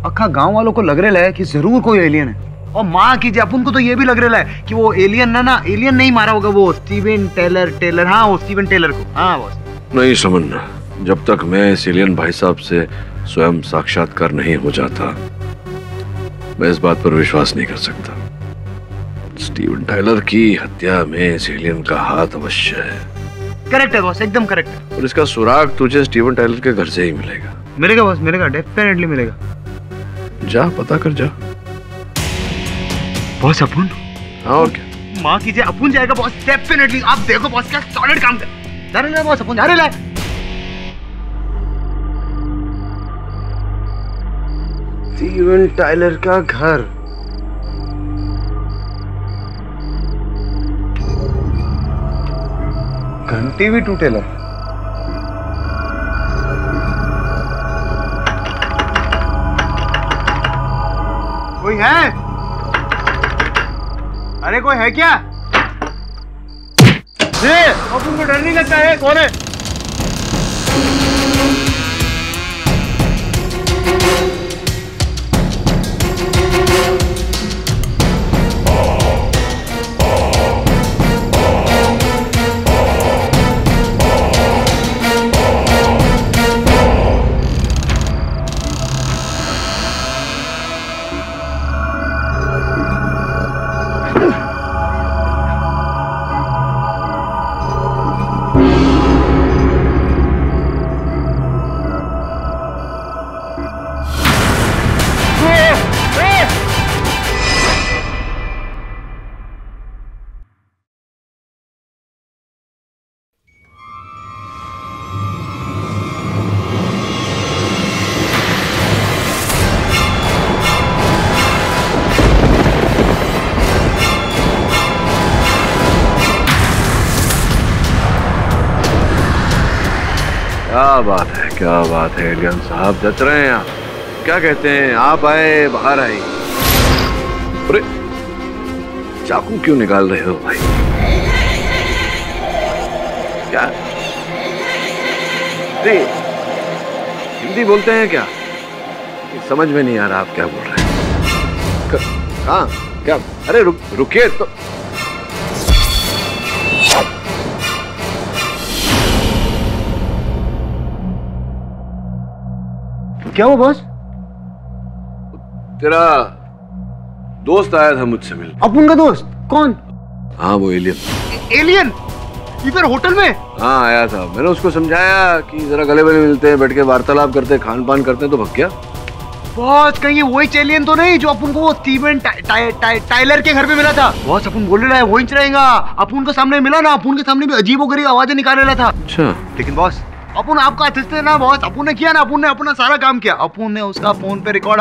Speaker 15: अखा गांव वालों को लग रहा है कि जरूर कोई एलियन है। और माँ कीजिए, अपन को तो ये भी लग रहा है कि वो एलियन ना एलियन नहीं मारा होगा, वो स्टीवन टेलर। हाँ, वो स्टीवन टेलर को। हाँ बॉस।
Speaker 2: नहीं समझना, जब तक मैं इस एलियन भाई साहब से स्वयं साक्षात्कार नहीं हो जाता, मैं इस बात पर विश्वास नहीं कर सकता। स्टीवन टेलर की हत्या में इस एलियन का हाथ अवश्य है।
Speaker 15: करेक्ट है बॉस, एकदम करेक्ट है।
Speaker 2: और इसका सुराग तुझे स्टीवन टेलर के घर से ही मिलेगा।
Speaker 15: मिलेगा बॉस, मिलेगा, डेफिनेटली मिलेगा।
Speaker 2: जा पता कर जा।
Speaker 15: बॉस अपन?
Speaker 2: हाँ और क्या?
Speaker 15: माँ कीजिए, अपन जाएगा बॉस, डेफिनेटली। आप देखो बॉस क्या सॉलिड काम कर। जा रहे बॉस, अपन जा रहे। स्टीवन टाइलर का घर। घंटी भी टूटेला। कोई है? अरे कोई है क्या? अब तुमको डर नहीं लगता है? कौन है?
Speaker 2: क्या बात है एलियन साहब, जच रहे हैं यहाँ। क्या कहते हैं, आप आए बाहर आए। अरे चाकू क्यों निकाल रहे हो भाई? क्या हिंदी बोलते हैं क्या? समझ में नहीं आ रहा आप क्या बोल रहे हैं। कहाँ क्या? अरे रुकिए तो।
Speaker 15: क्या हुआ बॉस?
Speaker 2: तेरा दोस्त आया था मुझसे मिलने।
Speaker 15: अपन का दोस्त? कौन?
Speaker 2: हाँ वो एलियन।
Speaker 15: एलियन इधर होटल में?
Speaker 2: हाँ आया था। मैंने उसको समझाया कि जरा गले गले मिलते हैं, बैठ के वार्तालाप करते हैं, खान पान करते हैं, तो भग गया।
Speaker 15: बॉस कहीं वही एलियन तो नहीं जो अपन को वो स्टीवन टाइलर के घर पे मिला था? बॉस अपन बोल रहा है वही रहेगा। अपन को सामने मिला ना, अपन के सामने भी अजीबोगरीब आवाजें निकाल रहा था।
Speaker 2: अच्छा।
Speaker 15: लेकिन बॉस अपन आपका अतिथि ना बॉस, अपन ने किया ना, अपन ने अपना सारा काम किया। अपन ने उसका फोन पे रिकॉर्ड,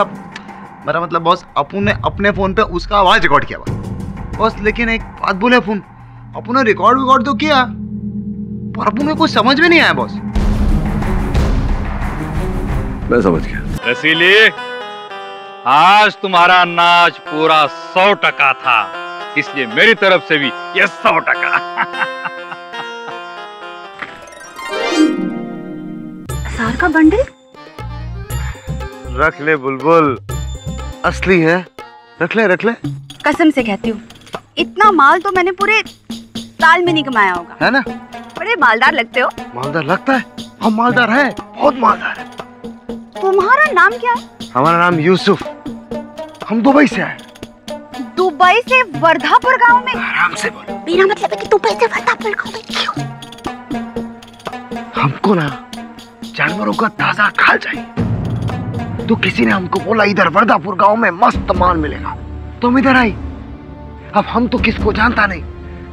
Speaker 15: मेरा मतलब बॉस अपन ने अपने फोन पे उसका आवाज रिकॉर्ड किया बॉस। लेकिन एक बात बोले, अपन ने रिकॉर्ड तो किया पर अपन को कुछ समझ में नहीं आया बॉस।
Speaker 2: मैं समझ गया।
Speaker 6: रसीली, आज तुम्हारा नाच पूरा 100% था, इसलिए मेरी तरफ से भी ये 100%।
Speaker 7: सार का बंडल
Speaker 15: रख ले बुलबुल, असली है। रख ले।
Speaker 7: कसम से कहती हूँ, इतना माल तो मैंने पूरे साल में नहीं कमाया होगा।
Speaker 15: है ना?
Speaker 7: बड़े मालदार लगते हो।
Speaker 15: मालदार लगता है? हम मालदार है, बहुत मालदार है।
Speaker 7: तुम्हारा नाम क्या है?
Speaker 15: हमारा नाम यूसुफ। हम दुबई से आए।
Speaker 7: दुबई से वर्धापुर गांव में?
Speaker 15: आराम से बोलो।
Speaker 7: मेरा मतलब है कि दुबई से वर्धापुर गांव में क्यों?
Speaker 15: हमको ना जानवरों का ताजा खाल चाहिए। तो किसी ने हमको बोला इधर वर्धापुर गांव में मस्त माल मिलेगा, तुम इधर आई। अब हम तो किसको जानता नहीं,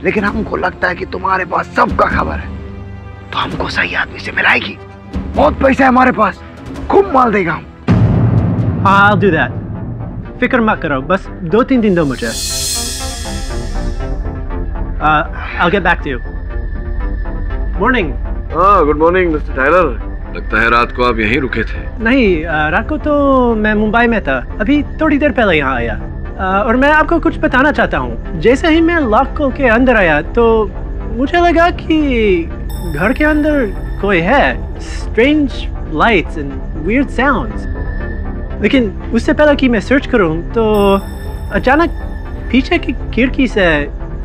Speaker 15: लेकिन हमको लगता है कि तुम्हारे पास सबका खबर है, तो हमको सही आदमी से मिलाएगी। बहुत पैसा है हमारे पास, खूब माल देगा हम।
Speaker 4: I'll do that. फिक्र मत करो, बस 2-3 दिन दो मुझे। I'll get back to you. Morning.
Speaker 2: Good morning mister Tyler. लगता है रात को आप यहीं रुके थे।
Speaker 4: नहीं, रात को तो मैं मुंबई में था, अभी थोड़ी देर पहले यहाँ आया। और मैं आपको कुछ बताना चाहता हूँ। जैसे ही मैं लॉक खोल के अंदर आया तो मुझे लगा कि घर के अंदर कोई है। Strange lights and weird sounds. लेकिन उससे पहले कि मैं सर्च करूँ तो अचानक पीछे की खिड़की से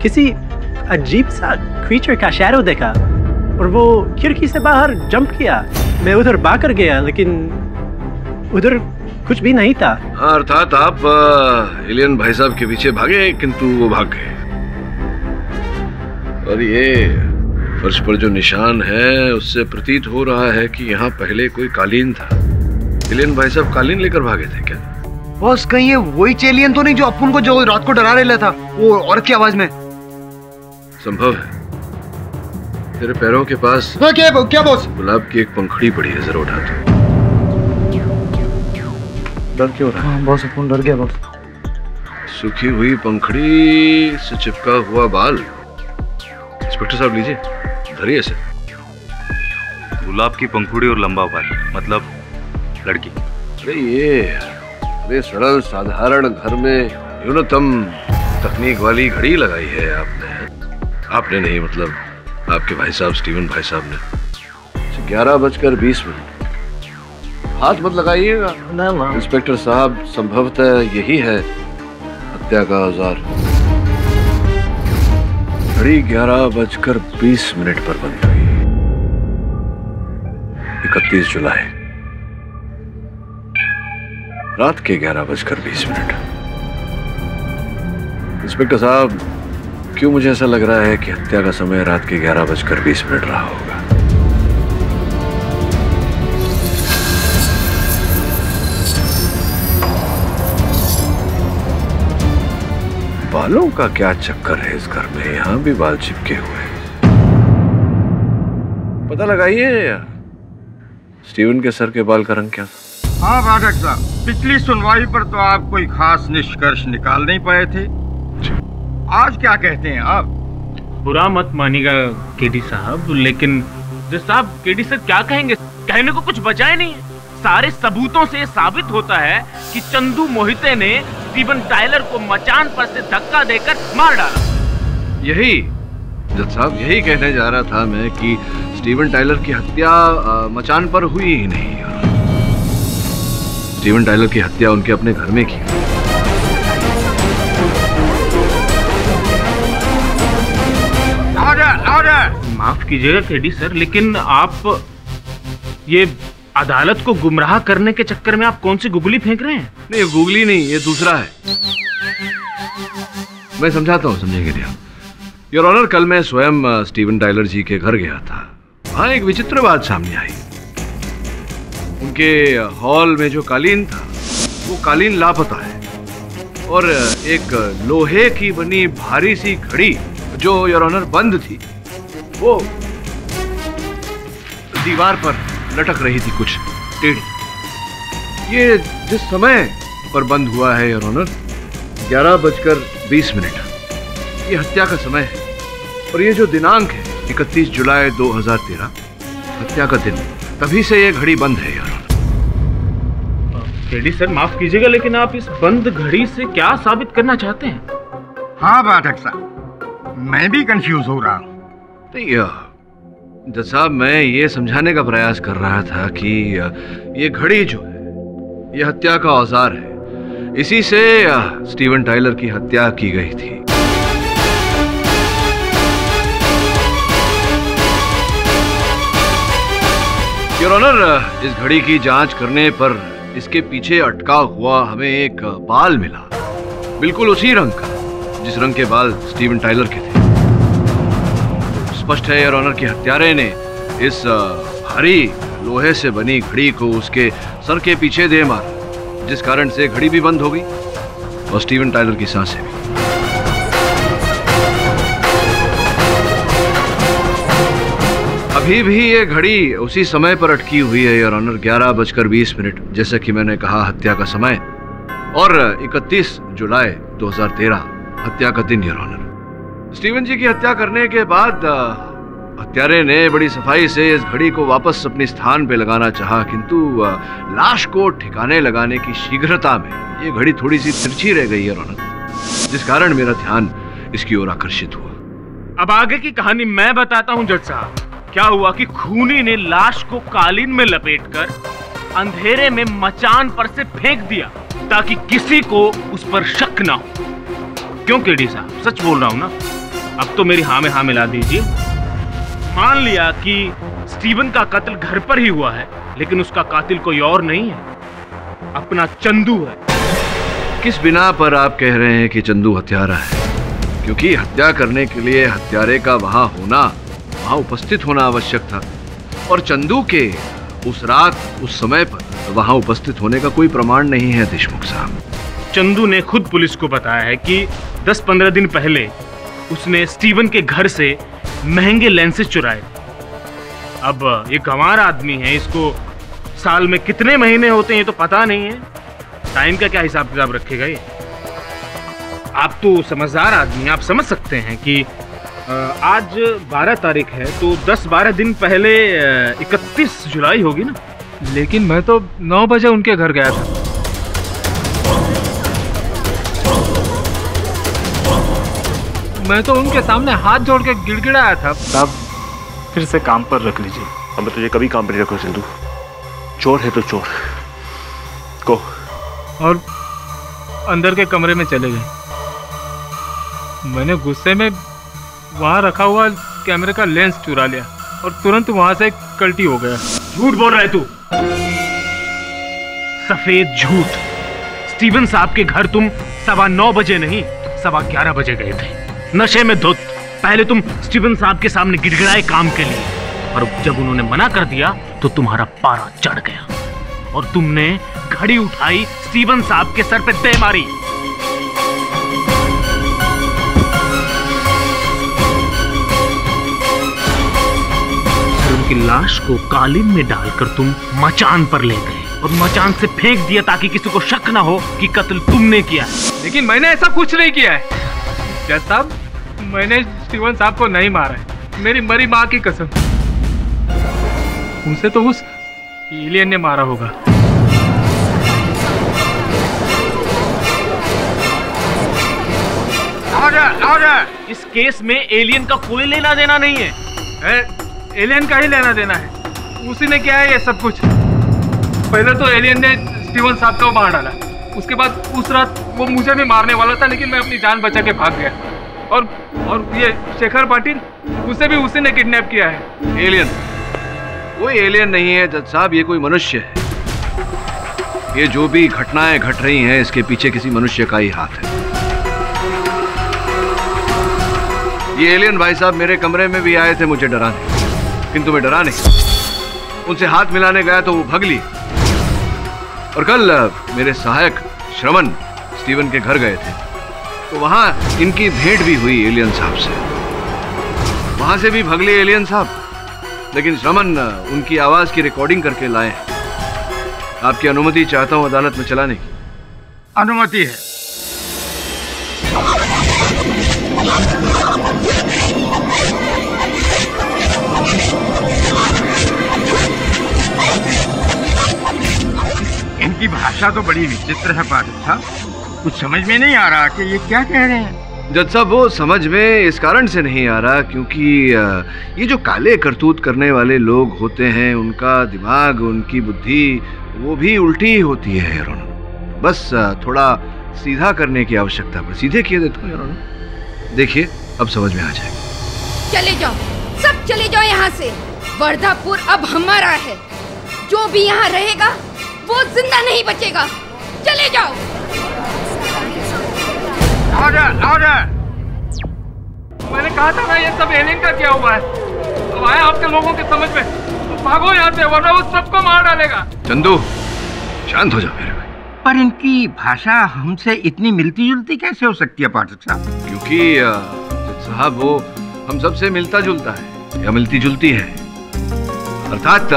Speaker 4: किसी अजीब सा क्रीचर का शैडो देखा और वो खिड़की से बाहर जंप किया। मैं उधर भाग गया, लेकिन उधर कुछ भी नहीं था।
Speaker 2: हाँ, अर्थात आप एलियन भाई साहब के पीछे भागे, किंतु वो भाग गए। और ये फर्श पर जो निशान है उससे प्रतीत हो रहा है कि यहाँ पहले कोई कालीन था। एलियन भाई साहब कालीन लेकर भागे थे क्या?
Speaker 15: बॉस, कहीं ये वही एलियन तो नहीं जो अपन को जो रात को डरा रहा था, वो और की आवाज में?
Speaker 2: संभव है। तेरे पैरों के पास
Speaker 15: क्या बॉस?
Speaker 2: गुलाब की एक पंखुड़ी पड़ी है, जरा उठा दो। डर क्यों रहा?
Speaker 15: हाँ बॉस, अपन डर गया बॉस।
Speaker 2: सूखी हुई पंखुड़ी से चिपका हुआ बाल। इंस्पेक्टर साहब लीजिए, धरिए से।
Speaker 5: गुलाब की पंखुड़ी और लंबा बाल, मतलब लड़की।
Speaker 2: अरे सरल साधारण घर में न्यूनतम तकनीक वाली घड़ी लगाई है आपने नहीं, मतलब आपके भाई साहब स्टीवन भाई साहब ने। 11:20। हाथ मत लगाइएगा।
Speaker 15: ना।
Speaker 2: इंस्पेक्टर साहब, संभवतः यही है हत्या का औजार। घड़ी 11:20 पर बंद हुई। 31 जुलाई रात के 11:20। इंस्पेक्टर साहब, क्यों मुझे ऐसा लग रहा है कि हत्या का समय रात के 11:20 रहा होगा? बालों का क्या चक्कर है इस घर में? यहाँ भी बाल चिपके हुए। पता लगाइए स्टीवन के सर के बाल का रंग क्या था?
Speaker 10: हाँ पाठक साहब, पिछली सुनवाई पर तो आप कोई खास निष्कर्ष निकाल नहीं पाए थे। आज क्या कहते हैं आप?
Speaker 11: बुरा मत मानिएगा केडी साहब, लेकिन जज साहब, केडी सर क्या कहेंगे? कहने को कुछ बचा ही नहीं है। सारे सबूतों से साबित होता है कि चंदू मोहिते ने स्टीवन टायलर को मचान पर से धक्का देकर मार डाला।
Speaker 2: यही जज साहब, यही कहने जा रहा था मैं कि स्टीवन टायलर की हत्या मचान पर हुई ही नहीं। स्टीवन टायलर की हत्या उनके अपने घर में की।
Speaker 11: माफ कीजिएगा केडी सर, लेकिन आप ये अदालत को गुमराह करने के चक्कर में आप कौन सी गुगली फेंक रहे हैं?
Speaker 2: नहीं, ये गुगली नहीं, ये दूसरा है। मैं समझाता हूँ, समझेंगे नहीं आप। योर ऑनर, कल मैं स्वयं स्टीवन टायलर जी के घर गया था। वहाँ एक विचित्र बात सामने आई। उनके हॉल में जो कालीन था, वो कालीन लापता है, और एक लोहे की बनी भारी सी घड़ी जो योर ऑनर बंद थी, वो दीवार पर लटक रही थी कुछ टेढ़ी। ये जिस समय पर बंद हुआ है योर ऑनर, 11:20, ये हत्या का समय है। और ये जो दिनांक है 31 जुलाई 2013, हत्या का दिन, तभी से ये घड़ी बंद है योर ऑनर।
Speaker 11: केडी सर, माफ कीजिएगा, लेकिन आप इस बंद घड़ी से क्या साबित करना चाहते हैं?
Speaker 10: हाँ पाठक साहब, मैं भी कंफ्यूज हो रहा हूँ।
Speaker 2: जज साहब, मैं ये समझाने का प्रयास कर रहा था कि ये घड़ी जो है, ये हत्या का औजार है। इसी से स्टीवन टाइलर की हत्या की गई थी। योर ऑनर, इस घड़ी की जांच करने पर इसके पीछे अटका हुआ हमें एक बाल मिला, बिल्कुल उसी रंग का जिस रंग के बाल स्टीवन टाइलर के थे। स्पष्ट है योर ऑनर कि हत्यारे ने इस भारी लोहे से बनी घड़ी को उसके सर के पीछे दे मारा, जिस कारण से घड़ी भी बंद हो गई और स्टीवन टाइलर की सांसें भी। अभी भी ये घड़ी उसी समय पर अटकी हुई है योर ऑनर, 11:20, जैसा कि मैंने कहा हत्या का समय, और 31 जुलाई 2013 हत्या का दिन योर ऑनर। स्टीवन जी की हत्या करने के बाद हत्यारे ने बड़ी सफाई से इस घड़ी को वापस अपने स्थान पे लगाना चाहा, किंतु लाश को ठिकाने लगाने की शीघ्रता में ये घड़ी थोड़ी सी तिरछी रह गई योर ऑनर, जिस कारण मेरा ध्यान इसकी ओर आकर्षित हुआ।
Speaker 11: अब आगे की कहानी मैं बताता हूँ जज साहब। क्या हुआ कि खूनी ने लाश को कालीन में लपेटकर अंधेरे में मचान पर से फेंक दिया ताकि किसी को उस पर शक ना हो। क्यों केडी साहब, सच बोल रहा हूं ना? अब तो मेरी हाँ में हाँ मिला दीजिए। मान लिया कि स्टीवन का कत्ल घर पर ही हुआ है, लेकिन उसका कातिल कोई और नहीं है, अपना चंदू है।
Speaker 2: किस बिना पर आप कह रहे हैं कि चंदू हत्यारा है? क्योंकि हत्या करने के लिए हत्यारे का वहां होना, वहां उपस्थित होना आवश्यक था, और चंदू के उस रात उस समय पर वहां उपस्थित होने का कोई प्रमाण नहीं है देशमुख साहब।
Speaker 11: चंदू ने खुद पुलिस को बताया है कि 10-15 दिन पहले उसने स्टीवन के घर से महंगे लेंसेज चुराए। अब ये गंवार आदमी है, इसको साल में कितने महीने होते हैं तो पता नहीं है, टाइम का क्या हिसाब किताब रखेगा ये? आप तो समझदार आदमी हैं, आप समझ सकते हैं कि आज 12 तारीख है तो 10-12 दिन पहले 31 जुलाई होगी ना।
Speaker 1: लेकिन मैं तो 9 बजे उनके घर गया था। मैं तो उनके सामने हाथ जोड़ के गिड़गिड़ाया था।
Speaker 12: साहब फिर से काम पर रख लीजिए। हमें तुझे कभी काम पर नहीं रखो चंदू, चोर है तो चोर को।
Speaker 1: और अंदर के कमरे में चले गए। मैंने गुस्से में वहां रखा हुआ कैमरे का लेंस चुरा लिया और तुरंत वहां से कल्टी हो गया।
Speaker 11: झूठ बोल रहा है तू, सफेद झूठ। स्टीवन साहब के घर तुम 9:15 बजे नहीं 11:15 बजे गए थे, नशे में धुत। पहले तुम स्टीवन साहब के सामने गिड़गिड़ाए काम के लिए, और जब उन्होंने मना कर दिया तो तुम्हारा पारा चढ़ गया और तुमने घड़ी उठाई, स्टीवन साहब के सर पे दे मारी। उनकी लाश को कालीन में डालकर तुम मचान पर ले गए और मचान से फेंक दिया ताकि किसी को शक ना हो कि कत्ल तुमने किया है।
Speaker 1: लेकिन मैंने ऐसा कुछ नहीं किया है जज साहब, मैंने स्टीवन साहब को नहीं मारा है, मेरी मरी माँ की कसम। उनसे तो उस एलियन ने मारा होगा।
Speaker 11: इस केस में एलियन का कोई लेना देना नहीं है।
Speaker 1: एलियन का ही लेना देना है, उसी ने किया है ये सब कुछ। पहले तो एलियन ने स्टीवन साहब को मार डाला, उसके बाद उस रात वो मुझे भी मारने वाला था, लेकिन मैं अपनी जान बचा के भाग गया। और ये शेखर पाटिल, उसे भी उसी ने किडनैप किया है।
Speaker 2: एलियन? कोई एलियन नहीं है जज साहब, ये कोई मनुष्य है। ये जो भी घटनाएं घट रही हैं, इसके पीछे किसी मनुष्य का ही हाथ है। ये एलियन भाई साहब मेरे कमरे में भी आए थे मुझे डराने, किंतु मैं डरा नहीं। उनसे हाथ मिलाने गया तो वो भग लिए। और कल मेरे सहायक श्रवण स्टीवन के घर गए थे, तो वहां इनकी भेंट भी हुई एलियन साहब से। वहां से भी भग लिए एलियन साहब, लेकिन श्रवण उनकी आवाज की रिकॉर्डिंग करके लाए। आपकी अनुमति चाहता हूं अदालत में चलाने की।
Speaker 10: अनुमति है। इनकी भाषा तो बड़ी विचित्र है पाटिल साहब, कुछ समझ में नहीं आ रहा कि ये क्या कह रहे हैं।
Speaker 2: जज साहब वो समझ में इस कारण से नहीं आ रहा क्योंकि ये जो काले करतूत करने वाले लोग होते हैं, उनका दिमाग, उनकी बुद्धि वो भी उल्टी ही होती है। बस थोड़ा सीधा करने की आवश्यकता पर सीधे किए देता हूँ योर ऑनर। देखिए अब समझ में आ जाएगा।
Speaker 16: चले जाओ, सब चले जाओ यहाँ से। वर्धापुर अब हमारा है। जो भी यहाँ रहेगा वो जिंदा नहीं बचेगा। चले जाओ।
Speaker 1: मैंने कहा था ना ये सब एलियन का किया हुआ है। अब आया आपके लोगों की समझ में, तो भागो यहाँ से वरना वो सबको मार डालेगा।
Speaker 2: चंदू शांत हो जाओ मेरे भाई।
Speaker 10: पर इनकी भाषा हमसे इतनी मिलती जुलती कैसे हो सकती है पाठक साहब?
Speaker 2: क्योंकि जज साहब वो हम सबसे मिलता जुलता है या मिलती जुलती है, अर्थात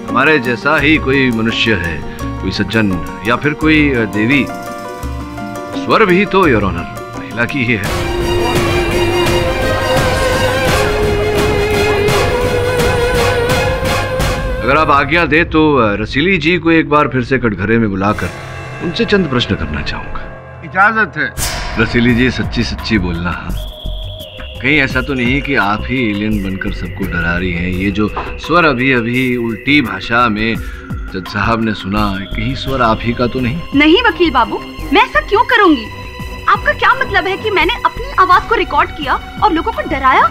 Speaker 2: हमारे जैसा ही कोई मनुष्य है, कोई सज्जन या फिर कोई देवी। स्वर भी तो योर ऑनर महिला की ही है। अगर आप आज्ञा दे तो रसीली जी को एक बार फिर से कटघरे में बुलाकर उनसे चंद प्रश्न करना चाहूंगा।
Speaker 10: इजाजत है।
Speaker 2: रसीली जी सच्ची सच्ची बोलना, हाँ कहीं ऐसा तो नहीं कि आप ही एलियन बनकर सबको डरा रही हैं? ये जो स्वर अभी अभी उल्टी भाषा में जज साहब ने सुना, कहीं स्वर आप ही का तो नहीं?
Speaker 7: नहीं वकील बाबू, मैं ऐसा क्यों करूंगी? आपका क्या मतलब है कि मैंने अपनी आवाज को रिकॉर्ड किया और लोगों को डराया?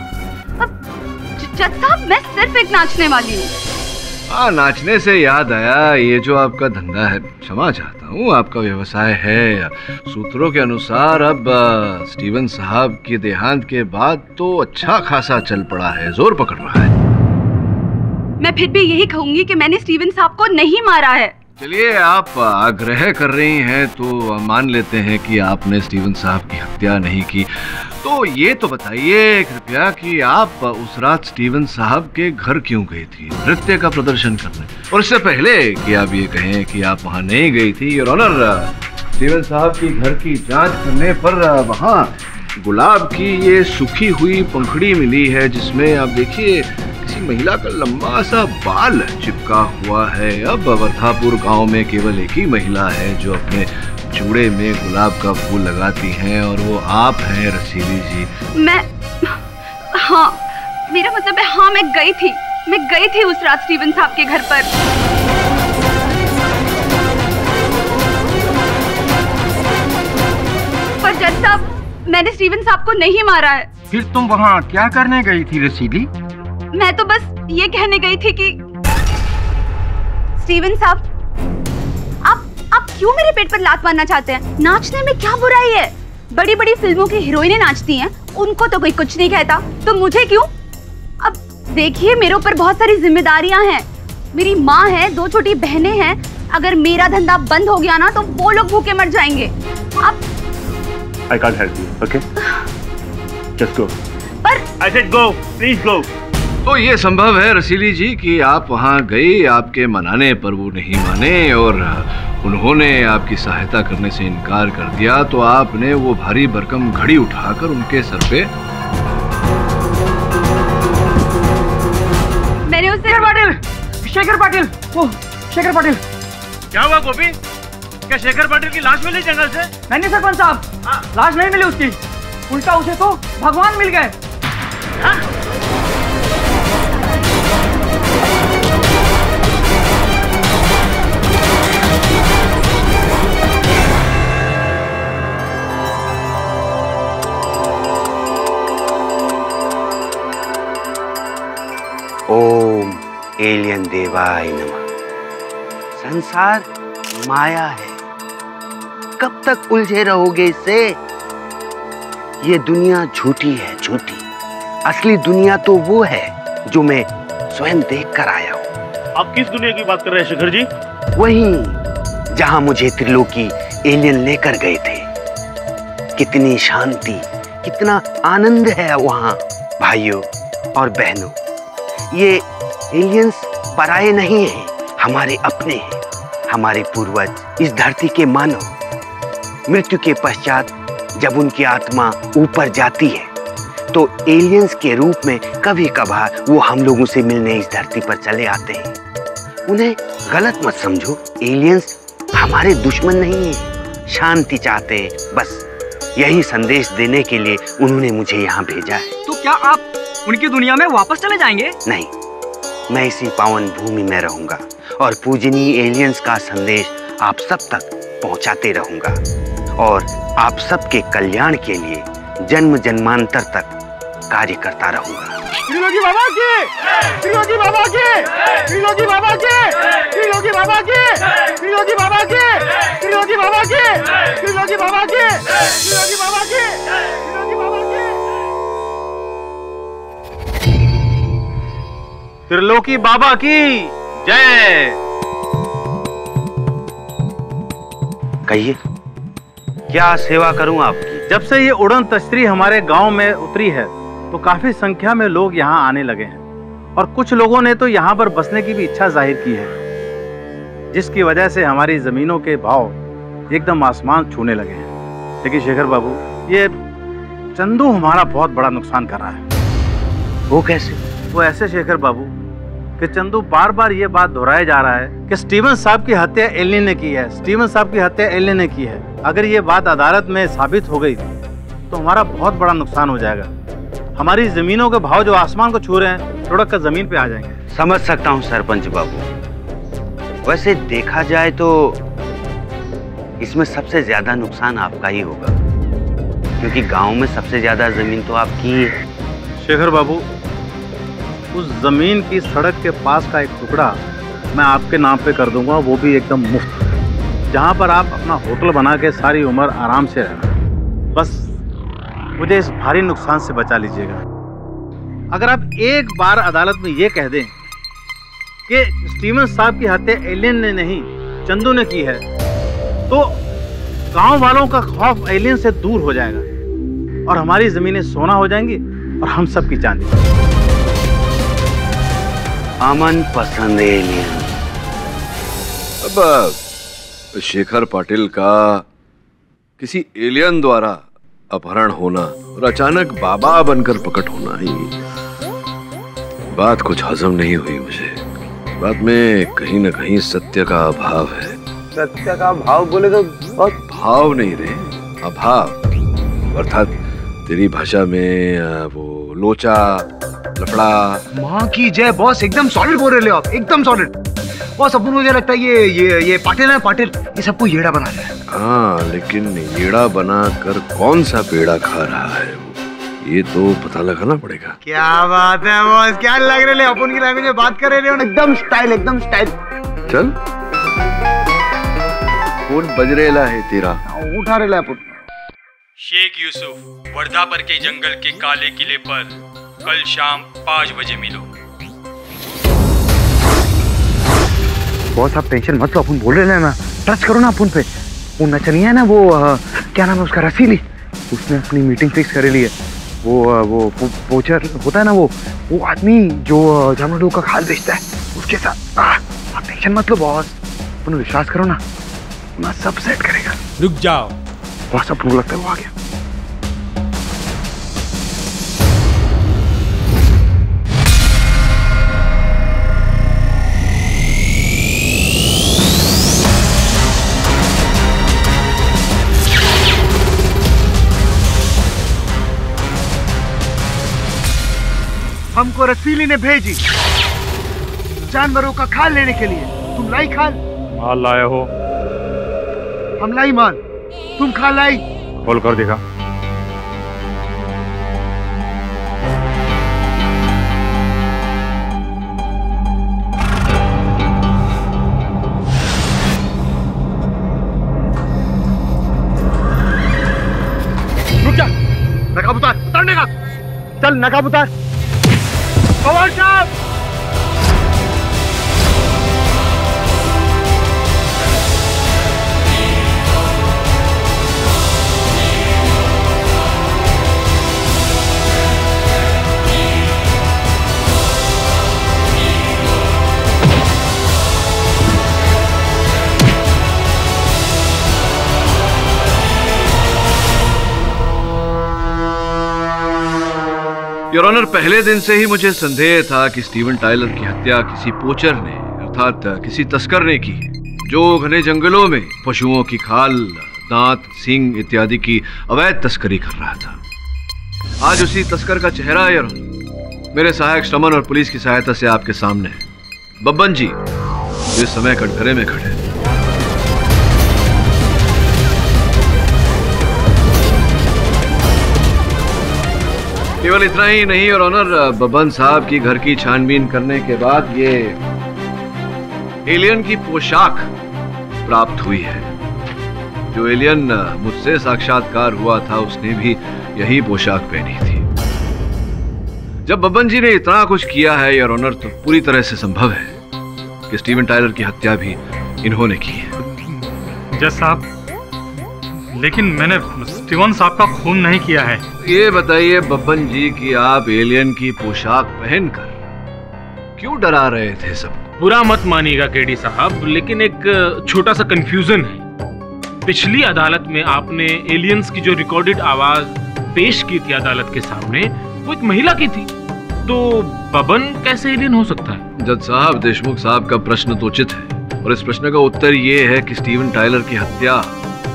Speaker 7: जज साहब मैं सिर्फ एक नाचने वाली हूँ।
Speaker 2: हाँ, नाचने से याद आया, ये जो आपका धंधा है, क्षमा चाहता हूँ, आपका व्यवसाय है, सूत्रों के अनुसार अब स्टीवन साहब के देहांत के बाद तो अच्छा खासा चल पड़ा है, जोर पकड़ रहा है।
Speaker 7: मैं फिर भी यही कहूंगी कि मैंने स्टीवन साहब को नहीं मारा है।
Speaker 2: चलिए आप आग्रह कर रही हैं तो मान लेते हैं कि आपने स्टीवन साहब की हत्या नहीं की। तो ये तो बताइए कृपया कि आप उस रात स्टीवन साहब के घर क्यों गई थी नृत्य का प्रदर्शन करने, और इससे पहले कि आप ये कहें कि आप वहां नहीं गई थी योर ऑनर, स्टीवन साहब की घर की जांच करने पर वहां गुलाब की ये सूखी हुई पंखड़ी मिली है, जिसमें आप देखिए किसी महिला का लंबा सा बाल चिपका हुआ है। अब वर्धापुर गांव में केवल एक ही महिला है जो अपने चूड़े में गुलाब का फूल लगाती हैं, और वो आप हैं रसीली जी।
Speaker 7: मैं हाँ, मेरा मतलब है हाँ, मैं गई थी उस रात स्टीवन साहब के घर पर। पर जज साहब मैंने स्टीवन साहब को नहीं मारा है।
Speaker 10: फिर तुम वहाँ क्या करने गई थी रसीली?
Speaker 7: मैं तो बस ये कहने गई थी कि स्टीवन साहब आप क्यों मेरे पेट पर लात मारना चाहते हैं? नाचने में क्या बुराई है? बड़ी बड़ी फिल्मों की हीरोइनें नाचती हैं, उनको तो कोई कुछ नहीं कहता, तो मुझे क्यों? अब देखिए मेरे ऊपर बहुत सारी जिम्मेदारियां हैं। मेरी माँ है, 2 छोटी बहनें हैं। अगर मेरा धंधा बंद हो गया ना तो वो लोग भूखे मर जाएंगे। अब
Speaker 12: I can't help you, okay? Just go.
Speaker 7: पर
Speaker 12: I said go, please go.
Speaker 2: तो ये संभव है रसीली जी कि आप वहां गई, आपके मनाने पर वो नहीं माने और उन्होंने आपकी सहायता करने से इनकार कर दिया, तो आपने वो भारी भरकम घड़ी उठाकर उनके सर पे
Speaker 8: मैंने उससे शेखर पाटिल शेखर पाटिल।
Speaker 11: क्या हुआ गोपी? क्या शेखर पाटिल की लाश मिली जंगल से?
Speaker 8: नहीं सरपंच साहब, लाश नहीं मिली उसकी, उल्टा उसे तो भगवान मिल गए।
Speaker 3: ओम एलियन देवाय नमः। संसार माया है, कब तक उलझे रहोगे इससे? ये दुनिया झूठी है, झूठी। असली दुनिया तो वो है जो मैं स्वयं देख कर आया हूँ।
Speaker 12: आप किस दुनिया की बात कर रहे हैं शेखर जी?
Speaker 3: वहीं जहां मुझे त्रिलोकी एलियन लेकर गए थे। कितनी शांति, कितना आनंद है वहां। भाइयों और बहनों, ये एलियंस पराये नहीं हैं, हमारे अपने हैं, हमारे पूर्वज, इस धरती के मानव। मृत्यु के पश्चात जब उनकी आत्मा ऊपर जाती है तो एलियंस के रूप में कभी कभार वो हम लोगों से मिलने इस धरती पर चले आते हैं। उन्हें गलत मत समझो, एलियंस हमारे दुश्मन नहीं है, शांति चाहते हैं। बस यही संदेश देने के लिए उन्होंने मुझे यहाँ भेजा है।
Speaker 8: तो क्या आप उनकी दुनिया में वापस चले जाएंगे?
Speaker 3: नहीं, मैं इसी पावन भूमि में रहूंगा और पूजनीय एलियंस का संदेश आप सब तक पहुंचाते रहूंगा और आप सबके कल्याण के लिए जन्म जन्मांतर तक कार्य करता रहूंगा।
Speaker 13: त्रिलोकी बाबा की, त्रिलोकी बाबा की, त्रिलोकी बाबा की, त्रिलोकी बाबा की, त्रिलोकी बाबा की, त्रिलोकी बाबा की, त्रिलोकी बाबा की, त्रिलोकी बाबा की, त्रिलोकी बाबा की।
Speaker 5: त्रिलोकी बाबा की जय।
Speaker 3: कहिए, क्या सेवा करूं आपकी?
Speaker 5: जब से ये उड़न तश्तरी हमारे गांव में उतरी है तो काफी संख्या में लोग यहाँ आने लगे हैं और कुछ लोगों ने तो यहाँ पर बसने की भी इच्छा जाहिर की है, जिसकी वजह से हमारी जमीनों के भाव एकदम आसमान छूने लगे हैं। लेकिन शेखर बाबू, ये चंदू हमारा बहुत बड़ा नुकसान कर रहा है।
Speaker 3: वो कैसे?
Speaker 5: वो ऐसे शेखर बाबू कि चंदू बार बार ये बात दोहराया जा रहा है कि स्टीवन साहब की हत्या एलियन ने की है, स्टीवन साहब की हत्या एलियन ने की है। अगर ये बात अदालत में साबित हो गई तो हमारा बहुत बड़ा नुकसान हो जाएगा। हमारी जमीनों के भाव जो आसमान को छू रहे हैं लुढ़क कर जमीन पे आ जाएंगे।
Speaker 3: समझ सकता हूँ सरपंच बाबू। वैसे देखा जाए तो इसमें सबसे ज्यादा नुकसान आपका ही होगा, क्योंकि गांव में सबसे ज्यादा जमीन तो आपकी ही है।
Speaker 5: शेखर बाबू, उस जमीन की सड़क के पास का एक टुकड़ा मैं आपके नाम पे कर दूंगा, वो भी एकदम मुफ्त, जहां पर आप अपना होटल बना के सारी उम्र आराम से रहना। बस मुझे इस भारी नुकसान से बचा लीजिएगा। अगर आप एक बार अदालत में ये कह दें कि स्टीवन साहब की हत्या एलियन ने नहीं चंदू ने की है, तो गांव वालों का खौफ एलियन से दूर हो जाएगा और हमारी जमीनें सोना हो जाएंगी और हम सब की चांदी।
Speaker 3: अमन पसंद एलियन।
Speaker 2: अब शेखर पाटिल का किसी एलियन द्वारा अपहरण होना और अचानक बाबा बनकर प्रकट होना, ही बात कुछ हजम नहीं हुई मुझे। बात में कहीं न कहीं सत्य का अभाव है।
Speaker 15: सत्य का भाव बोले तो बहुत
Speaker 2: भाव नहीं रे, अभाव। अर्थात तेरी भाषा में वो लोचा लफड़ा।
Speaker 15: माँ की जय बॉस, एकदम सॉलिड बोल रहे हो आप, एकदम सॉलिड बॉस। अपन मुझे लगता है ये पाटिल है, पाटिल ये सबको येड़ा बना रहा है।
Speaker 2: हाँ, लेकिन येड़ा बनाकर कौन सा पेड़ा खा रहा है वो, ये तो पता लगाना पड़ेगा।
Speaker 15: क्या बात है बॉस, क्या लग रहे हो अपन की लैंग्वेज में बात कर रहे हो, एकदम स्टाइल, एकदम स्टाइल।
Speaker 2: चल, फोन बज रेला है तेरा,
Speaker 15: उठा रेला है।
Speaker 17: शेख यूसुफ, वर्धापुर के जंगल के काले किले पर कल शाम 5 बजे मिलो।
Speaker 15: बॉस आप टेंशन मत लो, अपन बोल रहे हैं ना, ट्रस्ट करो ना अपन पे। वो नचनिया है ना, वो क्या नाम है उसका, रसीली, उसने अपनी मीटिंग फिक्स कर ली है। वो पोचर होता है ना, वो आदमी जो जानवरों का खाल बेचता है, उसके साथ। आप टेंशन मत लो बॉस, अपन विश्वास करो ना, मैं सब सेट करेगा।
Speaker 17: रुक जाओ
Speaker 15: बॉस, अपन को लगता है वो आ गया। हमको रसीली ने भेजी जानवरों का खाल लेने के लिए। तुम लाई खाल?
Speaker 6: माल लाया हो?
Speaker 15: हम लाई माल, तुम खाल लाई?
Speaker 6: खोल कर दिखा।
Speaker 15: रुक जा, नकाब उतार, उतारने का। चल नकाब उतार। कवर साहब,
Speaker 2: योर ऑनर, पहले दिन से ही मुझे संदेह था कि स्टीवन टायलर की हत्या किसी पोचर ने, अर्थात किसी तस्कर ने की, जो घने जंगलों में पशुओं की खाल, दांत, सींग इत्यादि की अवैध तस्करी कर रहा था। आज उसी तस्कर का चेहरा योर ऑनर मेरे सहायक श्रमण और पुलिस की सहायता से आपके सामने है। बब्बन जी इस समय कटघरे में खड़े। केवल इतना ही नहीं और ऑनर, बब्बन साहब की घर की छानबीन करने के बाद ये एलियन की पोशाक प्राप्त हुई है। जो एलियन मुझसे साक्षात्कार हुआ था उसने भी यही पोशाक पहनी थी। जब बब्बन जी ने इतना कुछ किया है योर ऑनर, तो पूरी तरह से संभव है कि स्टीवन टायलर की हत्या भी इन्होंने की है।
Speaker 6: जज साहब, लेकिन मैंने स्टीवन साहब का खून नहीं किया है।
Speaker 2: ये बताइए बब्बन जी कि आप एलियन की पोशाक पहनकर क्यों डरा रहे थे सबको?
Speaker 11: बुरा मत मानिएगा केडी साहब, लेकिन एक छोटा सा कंफ्यूजन है। पिछली अदालत में आपने एलियंस की जो रिकॉर्डेड आवाज पेश की थी अदालत के सामने, वो एक महिला की थी, तो बब्बन कैसे एलियन हो सकता है?
Speaker 2: जज साहब, देशमुख साहब का प्रश्न तो उचित है और इस प्रश्न का उत्तर ये है कि स्टीवन टायलर की हत्या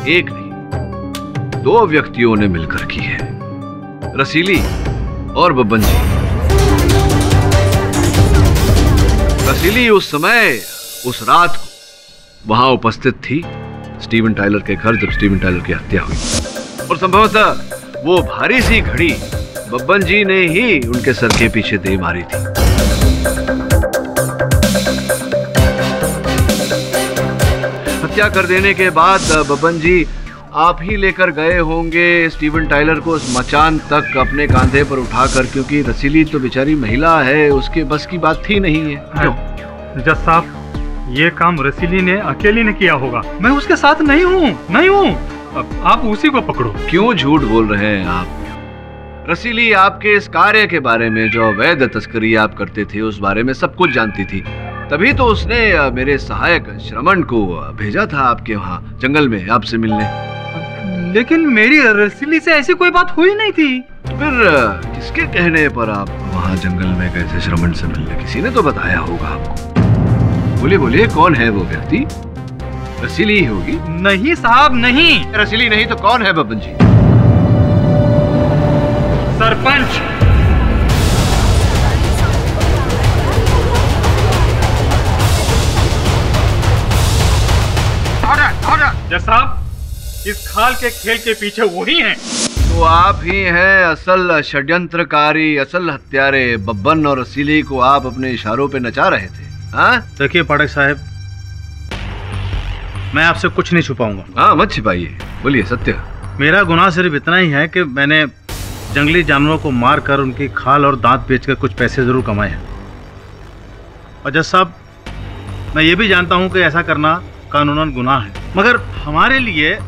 Speaker 2: एक नहीं 2 व्यक्तियों ने मिलकर की है, रसीली और बब्बन जी। रसीली उस समय, उस रात को वहां उपस्थित थी स्टीवन टायलर के घर जब स्टीवन टायलर की हत्या हुई, और संभवतः वो भारी सी घड़ी बब्बन जी ने ही उनके सर के पीछे दे मारी थी। हत्या कर देने के बाद बब्बन जी आप ही लेकर गए होंगे स्टीवन टायलर को उस मचान तक अपने कांधे पर उठाकर, क्योंकि रसीली तो बेचारी महिला है, उसके बस की बात ही नहीं है।
Speaker 6: जज साहब, ये काम रसीली ने अकेली ने किया होगा, मैं उसके साथ नहीं हूँ। आप उसी को पकड़ो।
Speaker 2: क्यों झूठ बोल रहे हैं आप? रसीली आपके इस कार्य के बारे में, जो अवैध तस्करी आप करते थे, उस बारे में सब कुछ जानती थी, तभी तो उसने मेरे सहायक श्रमण को भेजा था आपके वहाँ जंगल में आपसे मिलने।
Speaker 6: लेकिन मेरी रसीली से ऐसी कोई बात हुई नहीं थी।
Speaker 2: फिर किसके कहने पर आप वहाँ जंगल में गए थे श्रमण से मिलने? किसी ने तो बताया होगा आपको। बोलिए बोलिए, कौन है वो व्यक्ति? रसीली ही होगी।
Speaker 6: नहीं साहब, नहीं।
Speaker 2: रसीली नहीं तो कौन है बब्बन जी?
Speaker 6: सरपंच। जज साहब, इस खाल के खेल के पीछे वही हैं।
Speaker 2: तो आप ही हैं असल षड्यंत्रकारी, असल हत्यारे। बब्बन और रसीली को आप अपने इशारों पे नचा रहे थे। हाँ,
Speaker 18: देखिए पाठक साहब, मैं आपसे कुछ नहीं छुपाऊंगा।
Speaker 2: हाँ, मत छिपाइए, बोलिए सत्य।
Speaker 18: मेरा गुनाह सिर्फ इतना ही है कि मैंने जंगली जानवरों को मारकर उनकी खाल और दांत बेचकर कुछ पैसे जरूर कमाए हैं। और जज साहब, मैं ये भी जानता हूँ कि ऐसा करना कानूनन गुनाह है, मगर हमारे लिए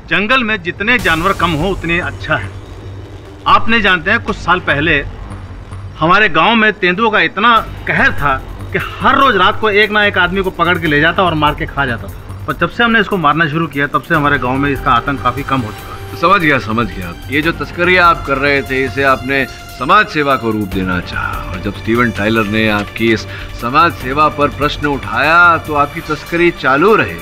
Speaker 18: जंगल में जितने जानवर कम हो उतने अच्छा है। आपने जानते हैं, कुछ साल पहले हमारे गांव में तेंदुओं का इतना कहर था कि हर रोज रात को एक ना एक आदमी को पकड़ के ले जाता और मार के खा जाता था। पर जब से हमने इसको मारना शुरू किया, तब से हमारे गांव में इसका आतंक काफी कम हो चुका है।
Speaker 2: समझ गया। ये जो तस्करी आप कर रहे थे, इसे आपने समाज सेवा को रूप देना चाहा, और जब स्टीवन टायलर ने आपकी इस समाज सेवा पर प्रश्न उठाया तो आपकी तस्करी चालू रहे,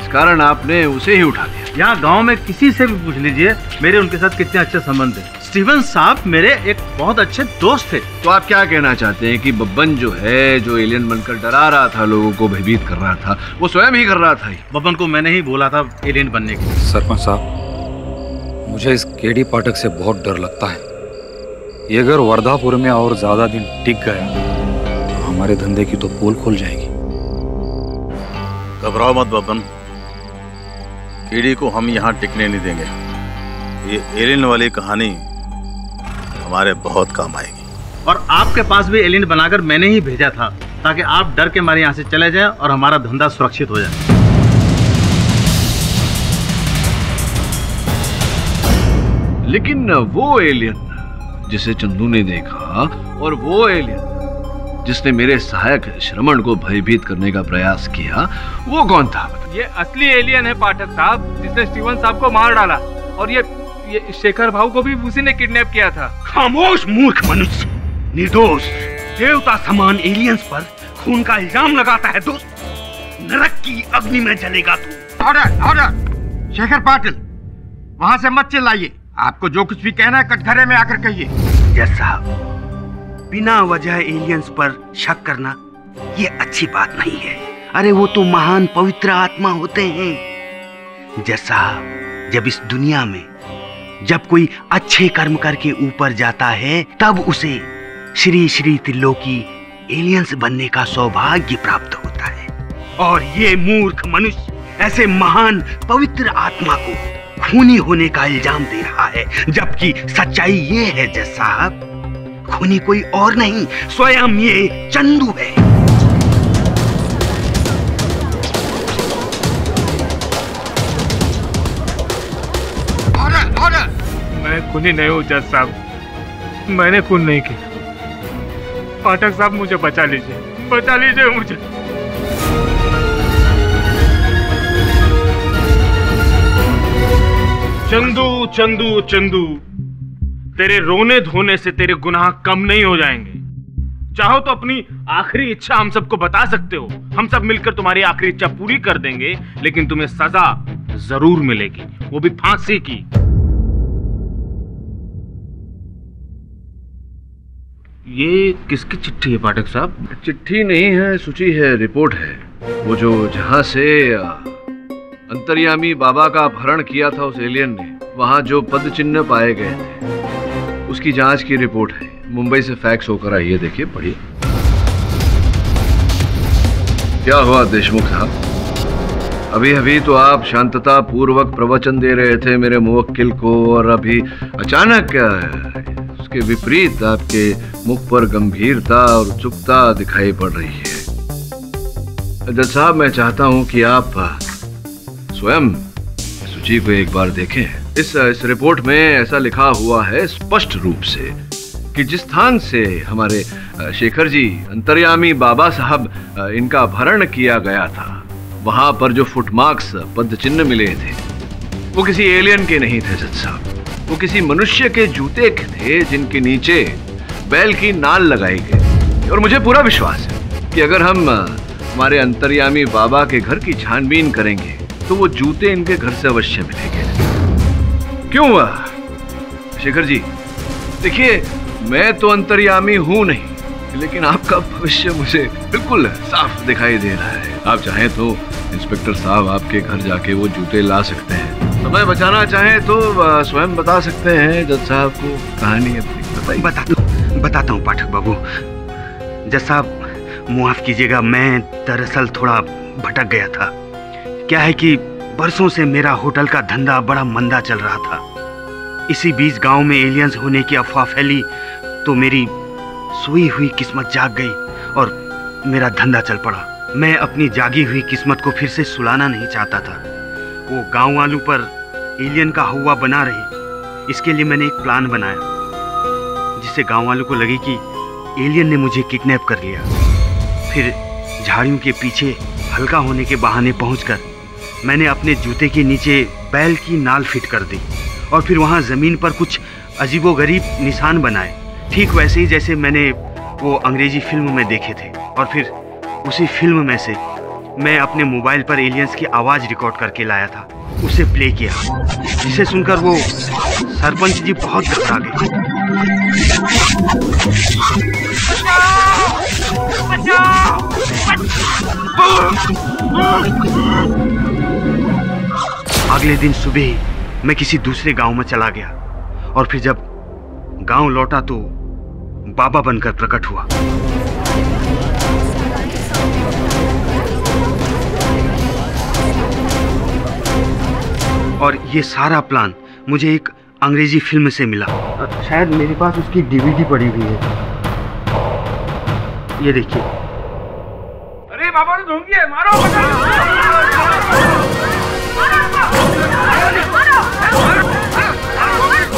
Speaker 2: इस कारण आपने उसे ही उठा लिया।
Speaker 18: यहाँ गांव में किसी से भी पूछ लीजिए, मेरे उनके साथ कितने अच्छे संबंध है। स्टीवन साहब मेरे एक बहुत अच्छे दोस्त थे।
Speaker 2: तो आप क्या कहना चाहते हैं कि बब्बन जो है, जो एलियन बनकर डरा रहा था, लोगों को भयभीत कर रहा था, वो स्वयं ही कर रहा था?
Speaker 18: बब्बन को मैंने ही बोला था एलियन बनने के लिए।
Speaker 19: सरपंच साहब, मुझे इस केडी पाठक से बहुत डर लगता है। ये अगर वर्धापुर में और ज्यादा दिन टिक गया तो हमारे धंधे की तो पोल खोल जाएगी।
Speaker 5: घबराओ मत बब्बन, केडी को हम यहाँ टिकने नहीं देंगे। ये एलियन वाली कहानी हमारे बहुत काम आएगी।
Speaker 18: और आपके पास भी एलियन बनाकर मैंने ही भेजा था, ताकि आप डर के मारे यहाँ से चले जाएं और हमारा धंधा सुरक्षित हो जाए।
Speaker 2: लेकिन वो एलियन जिसे चंदू ने देखा और वो एलियन जिसने मेरे सहायक श्रमण को भयभीत करने का प्रयास किया, वो कौन था?
Speaker 1: ये असली एलियन है पाठक साहब, जिसने स्टीवन साहब को मार डाला, और ये शेखर भाऊ को भी उसी ने किडनैप किया था।
Speaker 13: खामोश मूर्ख मनुष्य, निर्दोष देवता समान एलियंस पर खून का इल्जाम लगाता है दोस्त। नरक की अग्नि में जलेगा तू। ऑर्डर शेखर पाटिल, वहां से मत चिल्लाइए। आपको जो कुछ भी कहना है कटघरे में आकर कहिए।
Speaker 3: जज साहब, बिना वजह एलियंस पर शक करना ये अच्छी बात नहीं है। अरे वो तो महान पवित्र आत्मा होते हैं। जज साहब, जब इस दुनिया में जब कोई अच्छे कर्म करके ऊपर जाता है तब उसे श्री श्री त्रिलोकी एलियंस बनने का सौभाग्य प्राप्त होता है। और ये मूर्ख मनुष्य ऐसे महान पवित्र आत्मा को खूनी होने का इल्जाम दे रहा है, जबकि सच्चाई ये है जज साहब, खूनी कोई और नहीं स्वयं ये चंदू है।
Speaker 11: मैं खूनी नहीं हूँ जज साहब, मैंने खून नहीं किया। पाठक साहब मुझे बचा लीजिए मुझे। चंदू चंदू चंदू, तेरे रोने धोने से तेरे गुनाह कम नहीं हो जाएंगे। चाहो तो अपनी आखिरी इच्छा हम सबको बता सकते हो, हम सब मिलकर तुम्हारी आखिरी इच्छा पूरी कर देंगे, लेकिन तुम्हें सजा जरूर मिलेगी, वो भी फांसी की। ये किसकी चिट्ठी है पाठक साहब?
Speaker 2: चिट्ठी नहीं है, सूची है, रिपोर्ट है। वो जो जहां से अंतर्यामी बाबा का अपहरण किया था उस एलियन ने, वहां जो पद चिन्ह पाए गए थे उसकी जांच की रिपोर्ट है। मुंबई से फैक्स होकर आई है, देखिए पढ़िए। क्या हुआ देशमुख साहब? अभी तो आप शांतता पूर्वक प्रवचन दे रहे थे मेरे मुवक्किल को, और अभी अचानक उसके विपरीत आपके मुख पर गंभीरता और उत्सुकता दिखाई पड़ रही है। जज साहब, मैं चाहता हूं कि आप स्वयं सूची को एक बार देखें। इस रिपोर्ट में ऐसा लिखा हुआ है स्पष्ट रूप से कि जिस स्थान से हमारे शेखर जी अंतर्यामी बाबा साहब इनका अपहरण किया गया था, वहां पर जो फुटमार्क्स पद चिन्ह मिले थे वो किसी एलियन के नहीं थे जज साहब, वो किसी मनुष्य के जूते थे जिनके नीचे बैल की नाल लगाई गई। और मुझे पूरा विश्वास है कि अगर हम हमारे अंतर्यामी बाबा के घर की छानबीन करेंगे तो वो जूते इनके घर से अवश्य मिलेंगे। क्यों शेखर जी? देखिए, मैं तो अंतर्यामी हूं नहीं, लेकिन आपका भविष्य मुझे बिल्कुल साफ दिखाई दे रहा है। आप चाहें तो इंस्पेक्टर साहब आपके घर जाके वो जूते ला सकते हैं। समय बचाना चाहें तो स्वयं बता सकते हैं जज साहब को कहानी अपनी।
Speaker 3: बताता हूँ पाठक बाबू। जज साहब, माफ कीजिएगा, मैं दरअसल थोड़ा भटक गया था। क्या है कि बरसों से मेरा होटल का धंधा बड़ा मंदा चल रहा था। इसी बीच गांव में एलियंस होने की अफवाह फैली तो मेरी सोई हुई किस्मत जाग गई और मेरा धंधा चल पड़ा। मैं अपनी जागी हुई किस्मत को फिर से सुलाना नहीं चाहता था। वो गांव वालों पर एलियन का हवा बना रहे, इसके लिए मैंने एक प्लान बनाया जिससे गांव वालों को लगे कि एलियन ने मुझे किडनैप कर लिया। फिर झाड़ियों के पीछे हल्का होने के बहाने पहुंचकर मैंने अपने जूते के नीचे बैल की नाल फिट कर दी और फिर वहां जमीन पर कुछ अजीबोगरीब निशान बनाए, ठीक वैसे ही जैसे मैंने वो अंग्रेजी फिल्म में देखे थे। और फिर उसी फिल्म में से मैं अपने मोबाइल पर एलियंस की आवाज़ रिकॉर्ड करके लाया था, उसे प्ले किया, जिसे सुनकर वो सरपंच जी बहुत घबरा गए। अगले दिन सुबह मैं किसी दूसरे गांव में चला गया और फिर जब गांव लौटा तो बाबा बनकर प्रकट हुआ। और ये सारा प्लान मुझे एक अंग्रेजी फिल्म से मिला। शायद मेरे पास उसकी डीवीडी पड़ी हुई है, ये देखिए।
Speaker 13: अरे बाबा ने ढूंढ लिया, मारो।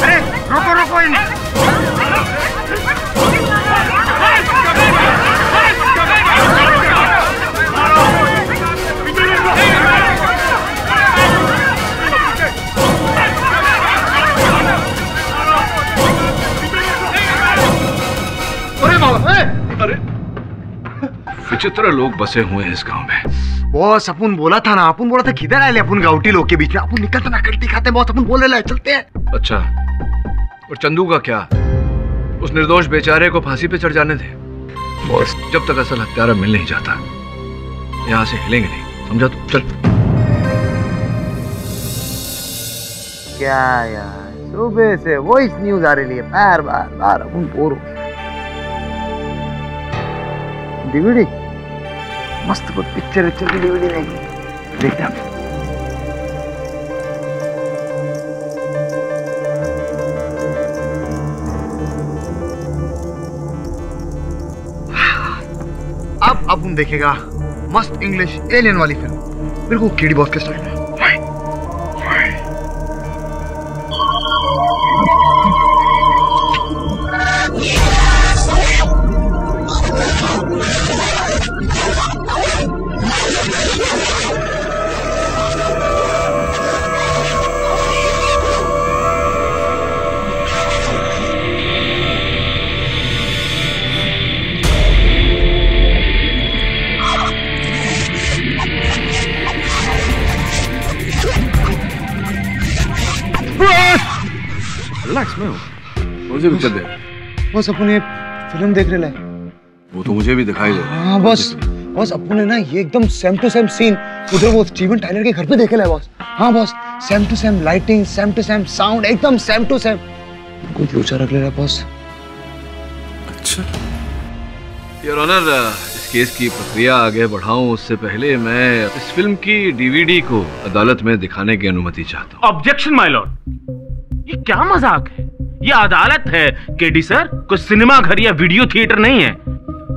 Speaker 13: अरे रोको इन्हें।
Speaker 2: अरे विचित्र लोग बसे हुए हैं इस गांव में।
Speaker 15: बॉस, अपन बोला था ना, अपन बोला था किधर आए अपन गाउटी लोग के बीच में, अपन निकलते ना करते खाते। बॉस, अपन बोले ला चलते हैं।
Speaker 2: अच्छा, और चंदू का क्या? उस निर्दोष बेचारे को फांसी पे चढ़ जाने दे। बॉस, जब तक असल हत्यारा मिल नहीं जाता यहाँ से हिलेंगे नहीं, समझा तू? चल।
Speaker 15: क्या यार, सुबह से वो इस न्यूज आ रही है, बार बार बार अपन बोर हो गया। डीवीडी मस्त कोई पिक्चर की डीवीडी रहेगी, देखते हैं। अब अपन देखेगा मस्त इंग्लिश एलियन वाली फिल्म, बिल्कुल केडी बॉस के स्टाइल में।
Speaker 2: रिलैक्स में हूँ। मुझे पिक्चर देख।
Speaker 15: बस अपने फिल्म देख रहे हैं।
Speaker 2: वो तो मुझे भी दिखाई दे रहा है।
Speaker 15: हाँ बस अपने ना ये एकदम सेम टू सेम सीन उधर वो स्टीवन टाइलर के घर पे देखे ले बॉस। हाँ boss, same to same lighting, same to same sound, एकदम सेम टू सेम। कुछ फ्यूचर रख ले रहा बॉस।
Speaker 2: अच्छा योर ऑनर, इस केस की प्रक्रिया आगे बढ़ाऊं उससे पहले मैं इस फिल्म की डीवीडी को अदालत में दिखाने की अनुमति चाहता हूँ।
Speaker 11: ऑब्जेक्शन माय लॉर्ड, ये क्या मजाक है? ये अदालत है केडी सर, कोई सिनेमा घर या वीडियो थिएटर नहीं है।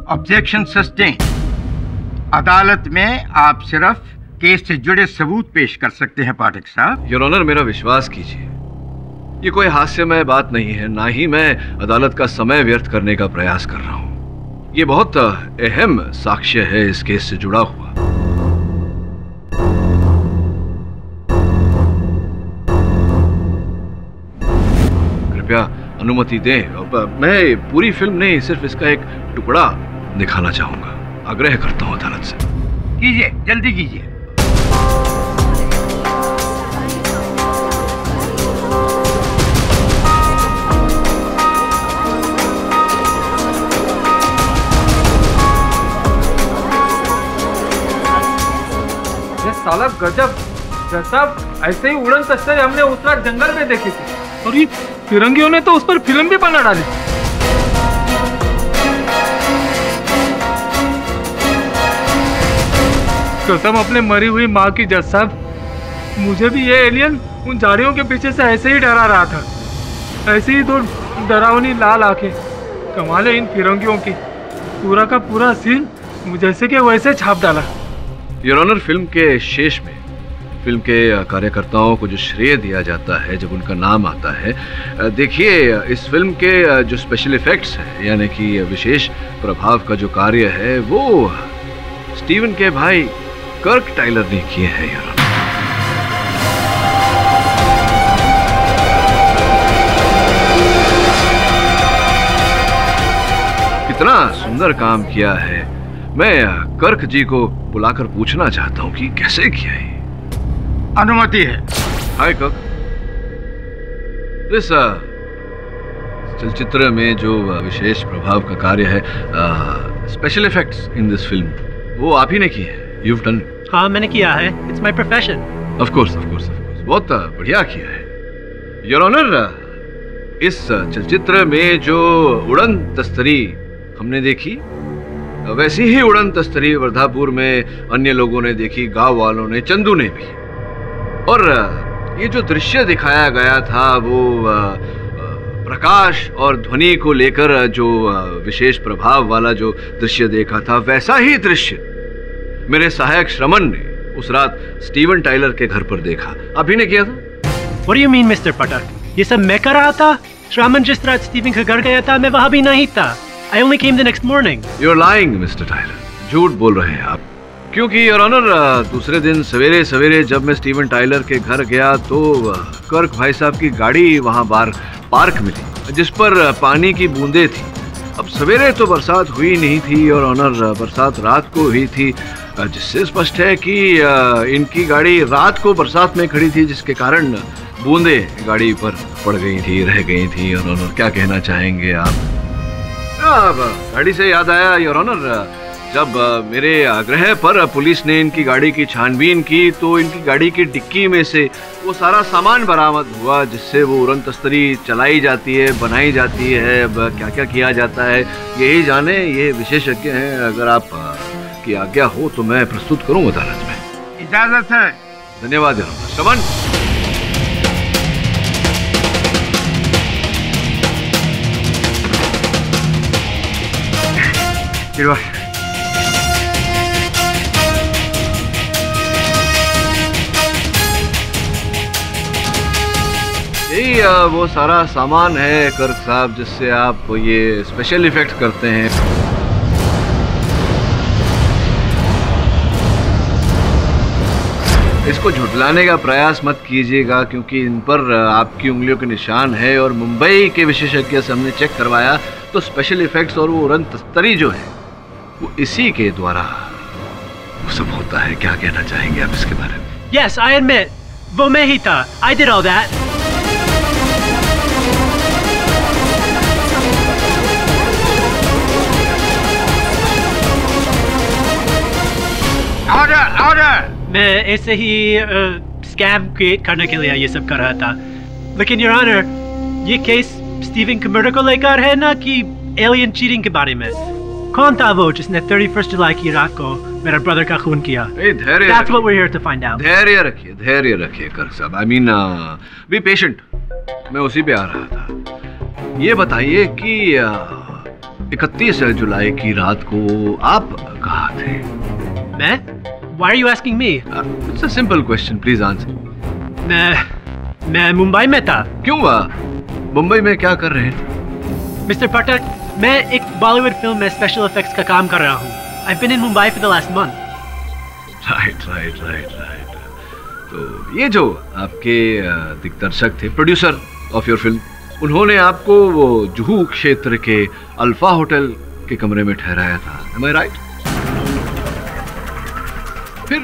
Speaker 10: Objection sustain. अदालत में आप सिर्फ केस से जुड़े सबूत पेश कर सकते हैं पाठक साहब।
Speaker 2: योर ऑनर, मेरा विश्वास कीजिए, ये कोई हास्यमय बात नहीं है, ना ही मैं अदालत का समय व्यर्थ करने का प्रयास कर रहा हूँ। ये बहुत अहम साक्ष्य है इस केस से जुड़ा हुआ। कृपया अनुमति दें। मैं पूरी फिल्म नहीं, सिर्फ इसका एक टुकड़ा दिखाना चाहूंगा। आग्रह करता हूं अदालत से।
Speaker 10: कीजिए, जल्दी कीजिए।
Speaker 1: ये साला गजब गजब, ऐसे ही उड़न तस्तरी हमने उस रात जंगल में देखी थी, और ये फिरंगियों ने तो उस पर फिल्म भी बना डाली। कसम अपने मरी हुई माँ की जज साहब, मुझे भी ये एलियन उन झाड़ियों के पीछे से ऐसे ही डरा रहा था। ऐसे ही दो डरावनी लाल आंखें। कमाल है इन फिरंगियों की, पूरा का पूरा सीन जैसे कि वैसे छाप डाला।
Speaker 2: योर ऑनर, फिल्म के शेष में फिल्म के कार्यकर्ताओं को जो श्रेय दिया जाता है जब उनका नाम आता है, देखिए इस फिल्म के जो स्पेशल इफेक्ट्स हैं, यानी कि विशेष प्रभाव का जो कार्य है, वो स्टीवन के भाई कर्क टाइलर ने किए हैं। योर ऑनर, कितना सुंदर काम किया है। मैं कर्क जी को बुलाकर पूछना चाहता हूँ कि कैसे किया है।
Speaker 10: अनुमति है।
Speaker 2: हाय कर्क, इस चलचित्र में जो विशेष प्रभाव का कार्य है, special effects in this film, वो आप ही ने किए हैं। You've done it.
Speaker 4: हाँ मैंने किया है, it's my profession.
Speaker 2: Of course, of course, of course. बहुत बढ़िया किया है। Your Honor, इस चलचित्र में जो उड़न तस्तरी हमने देखी, वैसी ही उड़न तस्तरी वर्धापुर में अन्य लोगों ने देखी, गांव वालों ने, चंदू ने भी। और ये जो दृश्य दिखाया गया था, वो प्रकाश और ध्वनि को लेकर जो विशेष प्रभाव वाला जो दृश्य देखा था, वैसा ही दृश्य मेरे सहायक श्रमण ने उस रात स्टीवन टाइलर के घर पर देखा। अभी ने किया था।
Speaker 4: What do you mean, Mr. Patak? ये सब मैं कर रहा था? श्रमण जिस रात स्टीवन के घर गया था, मैं वहां भी नहीं था। I only came the next morning.
Speaker 2: You're lying, Mr. Tyler. झूठ बोल रहे हैं आप। क्योंकि योर ऑनर, दूसरे दिन सवेरे सवेरे जब मैं स्टीवन टाइलर के घर गया तो कर्क भाई साहब की गाड़ी वहां बाहर पार्क मिली, जिस पर पानी की बूंदें थी। अब सवेरे तो बरसात हुई नहीं थी योर ऑनर, बरसात रात को हुई थी, जिससे स्पष्ट है कि इनकी गाड़ी रात को बरसात में खड़ी थी, जिसके कारण बूंदे गाड़ी पर पड़ गई थी, रह गई थी। योर ऑनर, क्या कहना चाहेंगे आप? गाड़ी से याद आया योर ऑनर, जब मेरे आग्रह पर पुलिस ने इनकी गाड़ी की छानबीन की तो इनकी गाड़ी की डिक्की में से वो सारा सामान बरामद हुआ जिससे वो उड़न तस्तरी चलाई जाती है, बनाई जाती है। अब क्या क्या किया जाता है यही जाने ये विशेषज्ञ हैं। अगर आप की आज्ञा हो तो मैं प्रस्तुत करूं अदालत में।
Speaker 10: इजाजत है।
Speaker 2: धन्यवाद जनाब। श्रवण, यही वो सारा सामान है कर्क साहब जिससे आप ये स्पेशल इफेक्ट करते हैं। इसको झुटलाने का प्रयास मत कीजिएगा क्योंकि इन पर आपकी उंगलियों के निशान है और मुंबई के विशेषज्ञ से हमने चेक करवाया तो स्पेशल इफेक्ट्स और वो उड़न तस्तरी जो है वो इसी के द्वारा वो सब होता है। क्या कहना चाहेंगे आप इसके बारे में?
Speaker 4: Yes, I admit, वो मैं ही था। I did all that.
Speaker 10: Order.
Speaker 4: मैं ऐसे ही स्कैम क्रिएट करने के लिए ये सब कर रहा था। लेकिन योर ऑनर, ये केस स्टीवन के मर्डर को लेकर है ना कि एलियन चीटिंग के बारे में? कौन था वो जिसने 31 जुलाई की रात को मेरा ब्रदर का खून किया?
Speaker 2: धैर्य
Speaker 4: That's what we're here to find out.
Speaker 2: धैर्य रखिए कर्क साहब। I mean, be patient। मैं उसी पे आ रहा था। ये बताइए कि 31 जुलाई की रात को आप कहाँ थे?
Speaker 4: मैं? Why are you asking me?
Speaker 2: It's a simple question, please answer।
Speaker 4: मैं मुंबई में था।
Speaker 2: क्यों? मुंबई में क्या कर रहे थे?
Speaker 4: मिस्टर पाठक, मैं एक बॉलीवुड फिल्म में स्पेशल इफेक्ट्स का काम कर रहा हूँ। I've been in Mumbai for the last month.
Speaker 2: Right। तो ये जो आपके दिग्दर्शक थे, प्रोड्यूसर ऑफ योर फिल्म, उन्होंने आपको वो जुहू क्षेत्र के अल्फा होटल के कमरे में ठहराया था। Am I right? फिर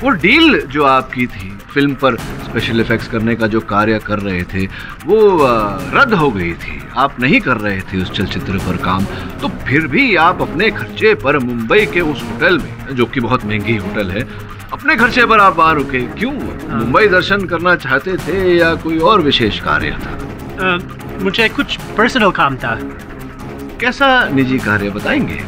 Speaker 2: वो डील जो आपकी थी फिल्म पर स्पेशल इफेक्ट्स करने का जो कार्य कर रहे थे वो रद्द हो गई थी। आप नहीं कर रहे थे उस चलचित्र पर काम। तो फिर भी आप अपने खर्चे पर मुंबई के उस होटल में, जो कि बहुत महंगी होटल है, अपने खर्चे पर आप वहाँ रुके। क्यों? मुंबई दर्शन करना चाहते थे या कोई और विशेष कार्य था?
Speaker 4: मुझे कुछ पर्सनल काम था।
Speaker 2: कैसा निजी कार्य बताएंगे?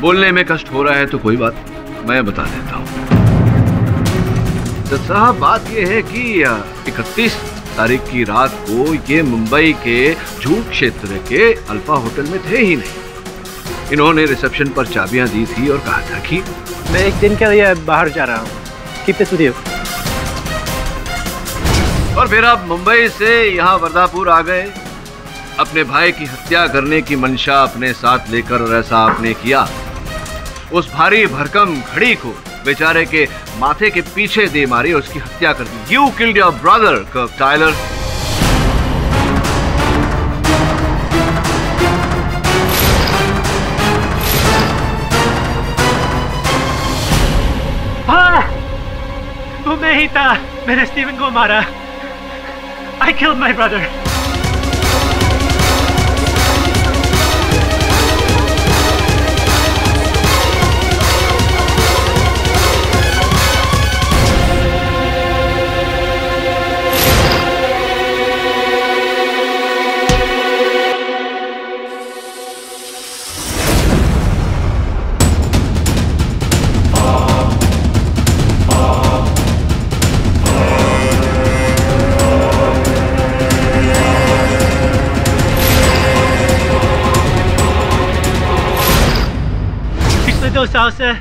Speaker 2: बोलने में कष्ट हो रहा है तो कोई बात, मैं बता देता हूँ। जज साहब, बात यह है कि 31 तारीख की रात को ये मुंबई के जुहू क्षेत्र के अल्फा होटल में थे ही नहीं। इन्होंने रिसेप्शन पर चाबियां दी थी और कहा था कि
Speaker 4: मैं एक दिन के लिए बाहर जा रहा हूँ। Keep this with you।
Speaker 2: और फिर आप मुंबई से यहाँ वर्धापुर आ गए अपने भाई की हत्या करने की मंशा अपने साथ लेकर, और ऐसा आपने किया। उस भारी भरकम घड़ी को बेचारे के माथे के पीछे दे मारी और उसकी हत्या कर दी। You killed your brother, कर्क टायलर।
Speaker 4: हाँ, वो मैं ही था। मैंने स्टीवन को मारा। I killed my brother। पिछले 2 साल से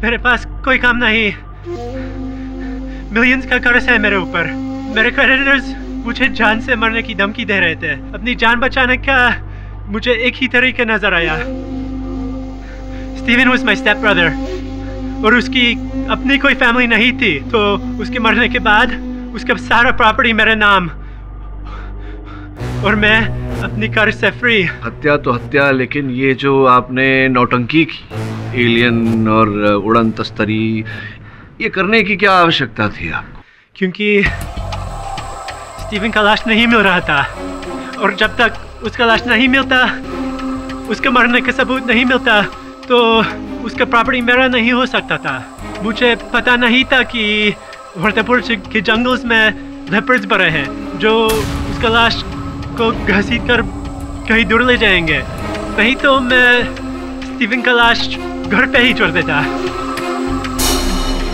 Speaker 4: मेरे पास कोई काम नहीं। मिलियंस का कर्ज है मेरे ऊपर। मेरे क्रेडिटर्स मुझे जान से मरने की धमकी दे रहे थे। अपनी जान बचाने का मुझे एक ही तरीका नजर आया। Steven was my step brother और उसकी अपनी कोई फैमिली नहीं थी, तो उसके मरने के बाद उसका सारा प्रॉपर्टी मेरे नाम, और मैं अपनी कर्ज से फ्री।
Speaker 2: हत्या तो हत्या, लेकिन ये जो आपने नौटंकी की, एलियन और उड़न तस्तरी, ये करने की क्या आवश्यकता थी आपको?
Speaker 4: क्योंकि स्टीवन का लाश नहीं मिल रहा था। और जब तक उसका लाश नहीं मिलता, उसके मरने का सबूत नहीं मिलता, तो उसका प्रॉपर्टी मेरा नहीं हो सकता था। मुझे पता नहीं था कि वर्धापुर के जंगल्स में लेपर्ड्स बड़े हैं जो उसका लाश को घसीट कर कहीं दूर ले जाएंगे। नहीं तो मैं स्टीवन का लाश घर पे ही छोड़ देता।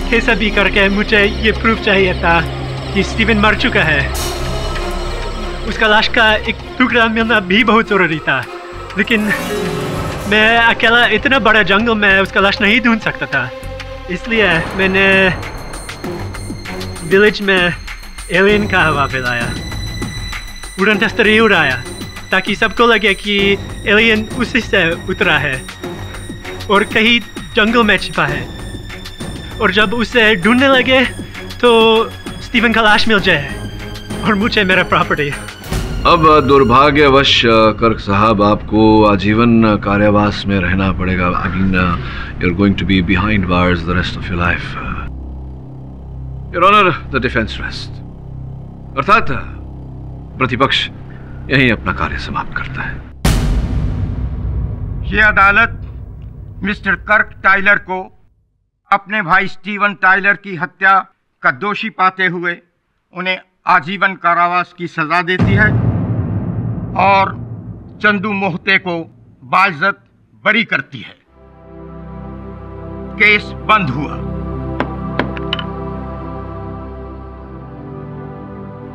Speaker 4: कैसा भी करके मुझे ये प्रूफ चाहिए था कि स्टीवन मर चुका है। उसका लाश का एक टुकड़ा मिलना भी बहुत जरूरी था, लेकिन मैं अकेला इतना बड़ा जंगल में उसका लाश नहीं ढूंढ सकता था। इसलिए मैंने विलेज में एलियन का हवा फैलाया, उड़न तस्तरी उड़ाया, ताकि सबको लगे कि एलियन उसी से उतरा है और कहीं जंगल में छिपा है। और जब उसे ढूंढने लगे तो स्टीवन का लाश मिल जाए और मुझे मेरा प्रॉपर्टी।
Speaker 2: अब दुर्भाग्यवश कर्क साहब आपको आजीवन कारावास में रहना पड़ेगा। I mean you are going to be behind bars the rest of your life. Your honour, the defence rest, अर्थात प्रतिपक्ष यही अपना कार्य समाप्त करता है।
Speaker 10: ये अदालत मिस्टर कर्क टाइलर को अपने भाई स्टीवन टाइलर की हत्या का दोषी पाते हुए उन्हें आजीवन कारावास की सजा देती है और चंदू मोहते को बाइज्जत बरी करती है। केस बंद हुआ।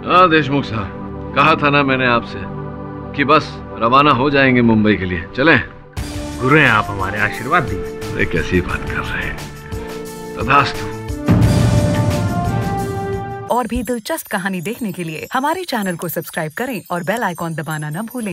Speaker 2: हाँ देशमुख साहब, कहा था ना मैंने आपसे कि बस रवाना हो जाएंगे मुंबई के लिए। चलें?
Speaker 11: गुरु हैं आप, हमारे आशीर्वाद दीजिए।
Speaker 2: अरे कैसी बात कर रहे हैं। तथास्तु।
Speaker 20: और भी दिलचस्प कहानी देखने के लिए हमारे चैनल को सब्सक्राइब करें और बेल आइकॉन दबाना न भूलें।